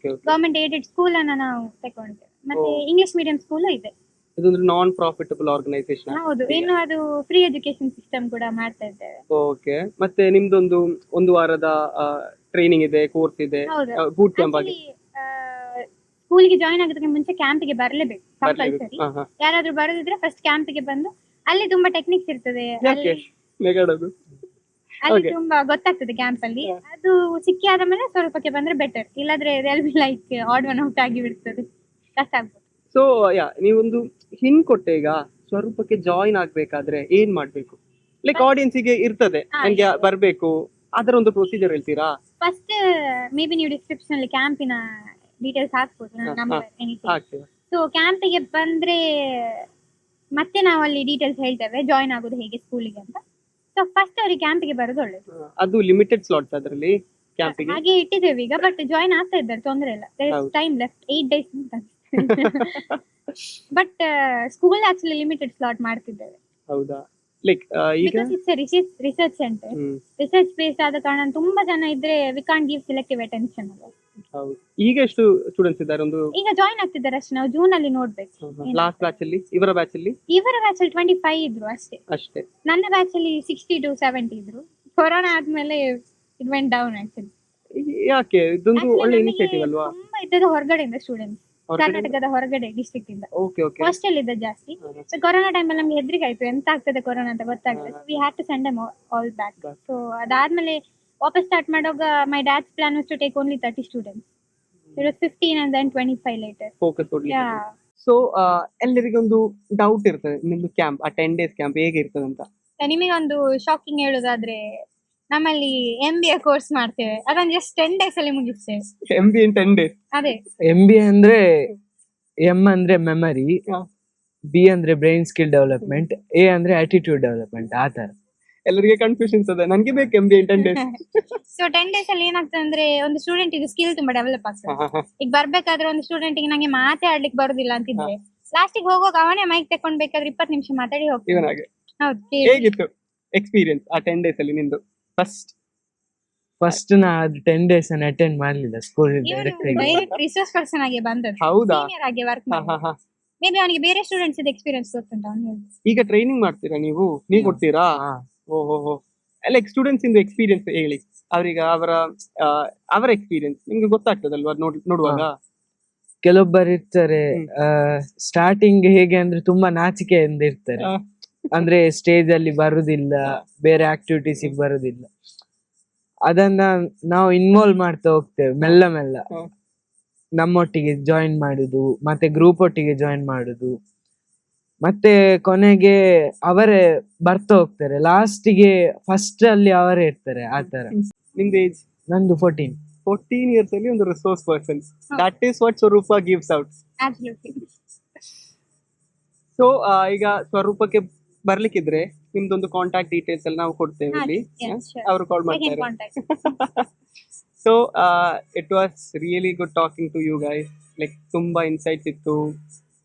ಗವರ್ಮೆಂಟ್ ಏಡೆಡ್ ಸ್ಕೂಲ್ ಅನ್ನ ನಾವು ತಗೊಂಡಿದ್ದೇವೆ, ಮತ್ತೆ ಇಂಗ್ಲಿಷ್ ಮೀಡಿಯಂ ಸ್ಕೂಲ್ ಇದೆ. ಇದೊಂದು ನಾನ್ ಪ್ರಾಫಿಟಬಲ್ ಆರ್ಗನೈಸೇಷನ್. ಹೌದು, ಇನ್ನು ಅದು ಫ್ರೀ ಎಜುಕೇಶನ್ ಸಿಸ್ಟಮ್ ಕೂಡ ಮಾಡ್ತಾ ಇದ್ದೇವೆ. ಓಕೆ. ಮತ್ತೆ ನಿಮ್ದೊಂದು ಒಂದು ವಾರದ ಟ್ರೈನಿಂಗ್ ಇದೆ, ಕೋರ್ಸ್ ಇದೆ, ಬೂಟ್ ಕ್ಯಾಂಪ್ ಆಗಿ. ಸ್ಕೂಲ್ಗೆ ಜಾಯಿನ್ ಆಗೋದಕ್ಕೆ ಮುಂಚೆ ಕ್ಯಾಂಪಿಗೆ ಬರಲೇಬೇಕು ಕಂಪಲ್ಸರಿ. ಯಾರಾದ್ರೂ ಬರೋದಿದ್ರೆ ಫಸ್ಟ್ ಕ್ಯಾಂಪಿಗೆ ಬಂದು, ಅಲ್ಲಿ ತುಂಬಾ ಟೆಕ್ನಿಕ್ಸ್ ಇರ್ತದೆ, ಅಲ್ಲಿ ತುಂಬಾ ಗೊತ್ತಾಗ್ತದೆ ಕ್ಯಾಂಪ್ ಅಲ್ಲಿ. ಅದು ಸಿಕ್ಕಿ ಆದ ಮೇಲೆ ಸ್ವರೂಪಕ್ಕೆ ಬಂದ್ರೆ ಬೆಟರ್, ಇಲ್ಲಾದ್ರೆ ಲೈಕ್ ಆಡ್ ಒನ್ ಔಟ್ ಆಗಿ ಬಿಡ್ತದೆ, ಕಷ್ಟ ಆಗ್ಬೋದು. ಸೊ ನೀವೊಂದು ಹಿಂಗ್ ಕೊಟ್ಟೆ, ಈಗ ಸ್ವರೂಪಕ್ಕೆ ಜಾಯಿನ್ ಆಗ್ಬೇಕಾದ್ರೆ ಏನ್ ಮಾಡ್ಬೇಕು? ಲೈಕ್ ಆಡಿಯನ್ಸ್ ಗೆ ಇರ್ತದೆ ನಂಗೆ ಬರ್ಬೇಕು, ಅದರ ಒಂದು ಪ್ರೊಸೀಜರ್ ಹೇಳ್ತೀರಾ? ಫಸ್ಟ್ ಮೇ ಬಿ ನೀವು ಡಿಸ್ಕ್ರಿಪ್ಷನ್ ಅಲ್ಲಿ ಕ್ಯಾಂಪಿನ ಡೀಟೇಲ್ಸ್ ಹಾಕ್ಬೋದು, ನಂಬರ್ ಎನಿಥಿಂಗ್. ಸೊ ಕ್ಯಾಂಪಿಗೆ ಬಂದ್ರೆ ಮತ್ತೆ ನಾವು ಅಲ್ಲಿ ಡೀಟೇಲ್ಸ್ ಹೇಳ್ತೇವೆ, ಜಾಯಿನ್ ಆಗೋದು ಹೇಗೆ ಸ್ಕೂಲಿಗೆ ಅಂತ. ಸೊ ಫಸ್ಟ್ ಅವ್ರಿಗೆ ಕ್ಯಾಂಪಿಗೆ ಬರೋದು ಒಳ್ಳೇದು. ಅದು ಲಿಮಿಟೆಡ್ ಸ್ಲಾಟ್ಸ್ ಅದರಲ್ಲಿ ಕ್ಯಾಂಪಿಗೆ ಹಾಗೆ ಇಟ್ಟಿದ್ದೇವೆ ಈಗ, ಬಟ್ ಜಾಯಿನ್ ಆಗ್ತಾ ಇದ್ದಾರೆ, ತೊಂದರೆ ಇಲ್ಲ. There is time left, 8 days ಅಂತ. But school actually limited slot ಮಾಡ್ತಿದ್ದೇವೆ. ಹೌದಾ? ಲೈಕ್ ಈಗ because it's research center, hmm, research based ಆದ ಕಾರಣ ತುಂಬಾ ಜನ ಇದ್ರೆ we can't give selective attention ಅಲ್ಲ. ಹೌದು. ಈಗ ಎಷ್ಟು ಸ್ಟೂಡೆಂಟ್ಸ್ ಇದ್ದಾರೆ? ಒಂದು ಈಗ ಜಾಯಿನ್ ಆಗ್ತಿದ್ದಾರೆ ಅಷ್ಟೇ, ನಾವು ಜೂನ್ ಅಲ್ಲಿ ನೋಡ್ಬೇಕು. ಲಾಸ್ಟ್ ಬ್ಯಾಚ್ ಅಲ್ಲಿ, ಇವರ ಬ್ಯಾಚ್ ಅಲ್ಲಿ ಇವರ ಬ್ಯಾಚ್ ಅಲ್ಲಿ 25 ಇದ್ರು ಅಷ್ಟೇ. ಅಷ್ಟೇ. ನನ್ನ ಬ್ಯಾಚ್ ಅಲ್ಲಿ 60 to 70 ಇದ್ರು. ಕೊರೋನಾ ಆದ್ಮೇಲೆ ಇಟ್ ವೆಂಟ್ ಡೌನ್ ಆಕ್ಚುಲಿ. ಯಾಕೆ? ಇದೊಂದು ಒಳ್ಳೆ ಇನಿಷಿಯೇಟಿವ್ ಅಲ್ವಾ? ತುಂಬಾ ಇದ್ದದ್ದು ಹೊರಗಡೆಯಿಂದ ಸ್ಟೂಡೆಂಟ್ಸ್, ಕರ್ನಾಟಕದ ಹೊರಗಡೆ ಡಿಸ್ಟ್ರಿಕ್ಟ್ ಇಂದ. Okay okay. ಹಾಸ್ಟೆಲ್ ಇದ್ದ ಜಾಸ್ತಿ. ಸೊ ಕೊರೋನಾ ಟೈಮ್ ಅಲ್ಲಿ ನಮ್ಗೆ ಹೆದರಿಕೆ ಆಯ್ತು, ಎಂತ ಆಗ್ತದೆ ಕೊರೋನಾ ಅಂತ ಗೊತ್ತಾಗ್ತದೆ. We had to send them all back. So ಅದಾದ್ಮೇಲೆ ವಾಪಸ್ ಸ್ಟಾರ್ಟ್ ಮಾಡುವಾಗ my dad's plan was to take only 30 students. It was 15 and then 25 later. Focus ಕೊಡ್ಲಿ. ಯಾ, ಸೊ ಎಲ್ಲರಿಗೊಂದು ಡೌಟ್ ಇರ್ತದೆ, ನಿಮ್ದು ಕ್ಯಾಂಪ್, ಆ 10 days ಕ್ಯಾಂಪ್ ಹೇಗೆ ಇರ್ತದೆ ಅಂತ. ನಿಮಗೊಂದು ಶಾಕಿಂಗ್ ಹೇಳುದಾದ್ರೆ, ನಮ್ಮಲ್ಲಿ MBA ಕೋರ್ಸ್ ಮಾಡ್ತೇವೆ, ಅದನ್ನ ಜಸ್ಟ್ 10 days ಅಲ್ಲಿ ಮುಗಿಸ್ತೇವೆ. MBA in 10 days. ಅದೇ MBA ಅಂದ್ರೆ M ಅಂದ್ರೆ ಮೆಮರಿ, ಹಾ. B ಅಂದ್ರೆ ಬ್ರೈನ್ ಸ್ಕಿಲ್ ಡೆವಲಪ್ಮೆಂಟ್, A ಅಂದ್ರೆ ಆಟಿಟ್ಯೂಡ್ ಡೆವಲಪ್ಮೆಂಟ್. ಆ ತರ ಎಲ್ಲರಿಗೆ ಕನ್ಫ್ಯೂಷನ್ಸ್ ಅದ, ನನ್ಗೆ ಬೇಕು MBA in 10 days. So 10 days ಅಲ್ಲಿ ಏನಾಗ್ತದೆ ಅಂದ್ರೆ, ಒಂದು ಸ್ಟೂಡೆಂಟ್ ಗೆ ಸ್ಕಿಲ್ ತುಂಬಾ ಡೆವಲಪ್ ಆಗ್ತದೆ. ಈಗ ಬರ್ಬೇಕಾದ್ರೆ ಒಂದು ಸ್ಟೂಡೆಂಟ್ ಗೆ ನಂಗೆ ಮಾತೇ ಆಡ್ಲಿಕ್ಕೆ ಬರುದಿಲ್ಲ ಅಂತಿದ್ರೆ, ಲಾಸ್ಟಿಗೆ ಹೋಗುವಾಗ ಅವನೇ ಮೈಕ್ ತಕೊಂಡ್ ಬೇಕಾದ್ರೆ 20 ನಿಮಿಷ ಮಾತಾಡಿ ಇವನ್ ಹೋಗ್ತಾನೆ. ಹಾಗೆ. ಹೌದು, ಕೇಳಿ. ಹೇಗಿತ್ತು ಎಕ್ಸ್ಪೀರಿಯನ್ಸ್ ಆ 10 days ಅಲ್ಲಿ ನಿಂದು? ಫಸ್ಟ್ ನಾ ಅದು 10 days ಅನ್ನು ಅಟೆಂಡ್ ಮಾಡ್ಲಿಲ್ಲ, ಸ್ಕೂಲ್ ಡೈರೆಕ್ಟ್ ಆಗಿ. ಡೈರೆಕ್ಟ್ ರಿಸೋರ್ಸ್ ಪರ್ಸನ್ ಆಗಿ ಬಂದದ್ದು, ಹೌದಾ? ಸೀನಿಯರ್ ಆಗಿ ವರ್ಕ್ ಮಾಡಿ. ಮೇ ಬಿ ಅವನಿಗೆ ಬೇರೆ ಸ್ಟೂಡೆಂಟ್ಸ್ ಇದ್ ಎಕ್ಸ್ಪೀರಿಯನ್ಸ್ ಗೊತ್ತುಂಟ ಅವ್ನು ಹೇಳಿ. ಈಗ ಟ್ರೈನಿಂಗ್ ಮಾಡ್ತೀರಾ ನೀವು ಕೊಡ್ತೀರಾ? ಹಾ. ಓಹೋ. ಲೈಕ್ ಸ್ಟೂಡೆಂಟ್ಸ್ ಇಂದ ಎಕ್ಸ್ಪೀರಿಯನ್ಸ್ ಹೇಳಿ, ಅವ್ರಿಗೆ ಅವರ ಎಕ್ಸ್ಪೀರಿಯನ್ಸ್ ನಿಮ್ಗೆ ಗೊತ್ತಾಗ್ತದಲ್ವಾ ನೋಡುವಾಗ? ಕೆಲವೊಬ್ಬರು ಇರ್ತಾರೆ, ಸ್ಟಾರ್ಟಿಂಗ್ ಹೇಗೆ ಅಂದ್ರೆ ತುಂಬಾ ನಾಚಿಕೆಯಿಂದ ಇರ್ತಾರೆ. ಹಾ. ಅಂದ್ರೆ ಸ್ಟೇಜ್ ಅಲ್ಲಿ ಬರುದಿಲ್ಲ, ಬೇರೆ ಆಕ್ಟಿವಿಟೀಸ್ ಬರುದಿಲ್ಲ. ಅದನ್ನ ನಾವು ಇನ್ವಾಲ್ವ್ ಮಾಡ್ತಾ ಹೋಗ್ತೇವೆ ಮೆಲ್ಲ ಮೆಲ್ಲ. ಹಾ. ನಮ್ಮೊಟ್ಟಿಗೆ ಜಾಯಿನ್ ಮಾಡುದು, ಮತ್ತೆ ಗ್ರೂಪ್ ಒಟ್ಟಿಗೆ ಜಾಯಿನ್ ಮಾಡುದು, ಮತ್ತೆ ಕೊನೆಗೆ ಅವರೇ ಬರ್ತಾ ಹೋಗ್ತಾರೆ. ಲಾಸ್ಟಿಗೆ ಫಸ್ಟ್ ಅಲ್ಲಿ ಅವರೇ ಇರ್ತಾರೆ. ಆ ತರ. ನಿಮ್ದು ಏಜ್? ನಂದು 14. 14 years ಅಲ್ಲಿ ಒಂದು resource person. That is what ಸ್ವರೂಪ ಗಿವ್ಸ್ ಔಟ್. Absolutely. ಸೊ ಈಗ ಸ್ವರೂಪಕ್ಕೆ ಬರ್ಲಿಕ್ಕಿದ್ರೆ ನಿಮ್ದೊಂದು ಕಾಂಟ್ಯಾಕ್ಟ್ ಡೀಟೇಲ್ಸ್ ಎಲ್ಲ ನಾವು ಕೊಡ್ತೇವೆ ಹಾ, ಇಲ್ಲಿ. yeah, sure. ಅವರು ಕಾಲ್ We can ಮಾಡ್ತಾರೆ. contact. So it was really good talking to you guys. Like ತುಂಬಾ ಇನ್ಸೈಟ್ಸ್ ಇತ್ತು,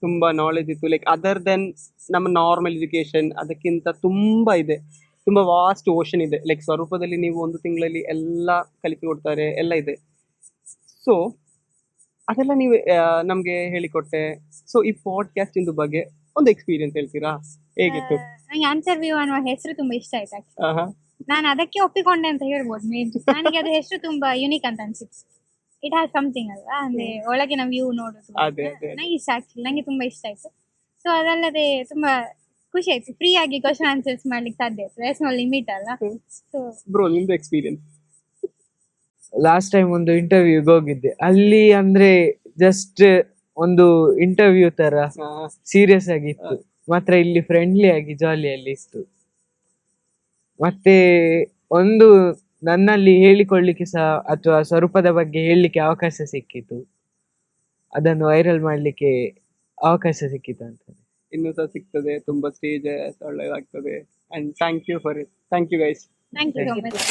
ತುಂಬಾ ನಾಲೆಜ್ ಇತ್ತು. ಲೈಕ್ ಅದರ್ ದೆನ್ ನಮ್ಮ ನಾರ್ಮಲ್ ಎಜುಕೇಶನ್, ಅದಕ್ಕಿಂತ ತುಂಬಾ ಇದೆ, ತುಂಬಾ ವಾಸ್ಟ್ ಓಷನ್ ಇದೆ. ಲೈಕ್ ಸ್ವರೂಪದಲ್ಲಿ ನೀವು 1 ತಿಂಗಳಲ್ಲಿ ಎಲ್ಲ ಕಲಿಸಿಕೊಡ್ತಾರೆ, ಎಲ್ಲ ಇದೆ. ಸೊ ಅದೆಲ್ಲ ನೀವು ನಮ್ಗೆ ಹೇಳಿಕೊಟ್ಟೆ. ಸೊ ಈ ಪಾಡ್ಕಾಸ್ಟ್ ಇಂದು ಬಗ್ಗೆ ಒಂದು ಎಕ್ಸ್ಪೀರಿಯನ್ಸ್ ಹೇಳ್ತೀರಾ? ಹೇಗಿತ್ತು? ನಂಗೆ ಇಂಟರ್ವ್ಯೂ ಅನ್ನುವ ಹೆಸರು ತುಂಬಾ ಇಷ್ಟ ಆಯ್ತು actually. ಆಹಾ. ನಾನು ಅದಕ್ಕೆ ಒಪ್ಪಿಕೊಂಡೆ ಅಂತ ಹೇಳ್ಬೋದು. ನನಗೆ ಅದು ಹೆಸರು ತುಂಬಾ ಯುನಿಕ್ ಅಂತ ಅನ್ಸಿತ್ತು. ಇಟ್ ಹ್ಯಾಸ್ ಸಮಥಿಂಗ್ ಅಲ್ವಾ, ಅಂದ್ರೆ ಒಳಗಿನ ವ್ಯೂ ನೋಡೋದು. ಅದೇ. ನಂಗೆ ಇಷ್ಟ ಆಕ್ಚುಲಿ, ನಂಗೆ ತುಂಬಾ ಇಷ್ಟ ಆಯ್ತು. ಸೊ ಅದಲ್ಲದೆ ತುಂಬಾ ಖುಷಿ ಆಯ್ತು, ಫ್ರೀ ಆಗಿ ಕ್ವಶನ್ ಆನ್ಸರ್ಸ್ ಮಾಡ್ಲಿಕ್ಕೆ ಸಾಧ್ಯ ಆಯ್ತು. ಎಸ್ ನೋ ಲಿಮಿಟ್ ಅಲ್ಲ. ಸೊ ಬ್ರೋ ನಿಮ್ದು ಎಕ್ಸ್ಪೀರಿಯನ್ಸ್? ಲಾಸ್ಟ್ ಟೈಮ್ ಒಂದು ಇಂಟರ್ವ್ಯೂಗೆ ಹೋಗಿದ್ದೆ. ಅಲ್ಲಿ ಅಂದ್ರೆ ಜಸ್ಟ್ ಒಂದು ಇಂಟರ್ವ್ಯೂ ತರ ಸೀರಿಯಸ್ ಆಗಿತ್ತು, ಮಾತ್ರ ಇಲ್ಲಿ ಫ್ರೆಂಡ್ಲಿ ಆಗಿ ಜಾಲಿಯಲ್ಲಿ ಇತ್ತು. ಮತ್ತೆ ಒಂದು ನನ್ನಲ್ಲಿ ಹೇಳಿಕೊಳ್ಳಿಕ್ಕೆ ಸಹ, ಅಥವಾ ಸ್ವರೂಪದ ಬಗ್ಗೆ ಹೇಳಲಿಕ್ಕೆ ಅವಕಾಶ ಸಿಕ್ಕಿತು. ಅದನ್ನು ವೈರಲ್ ಮಾಡ್ಲಿಕ್ಕೆ ಅವಕಾಶ ಸಿಕ್ಕಿತು ಅಂತ. ಇನ್ನೂ ಸಹ ಸಿಗ್ತದೆ, ತುಂಬಾ ಸ್ಟೇಜ್ ಒಳ್ಳೆದಾಗ್ತದೆ. And thank you for it. Thank you guys. Thank you so much.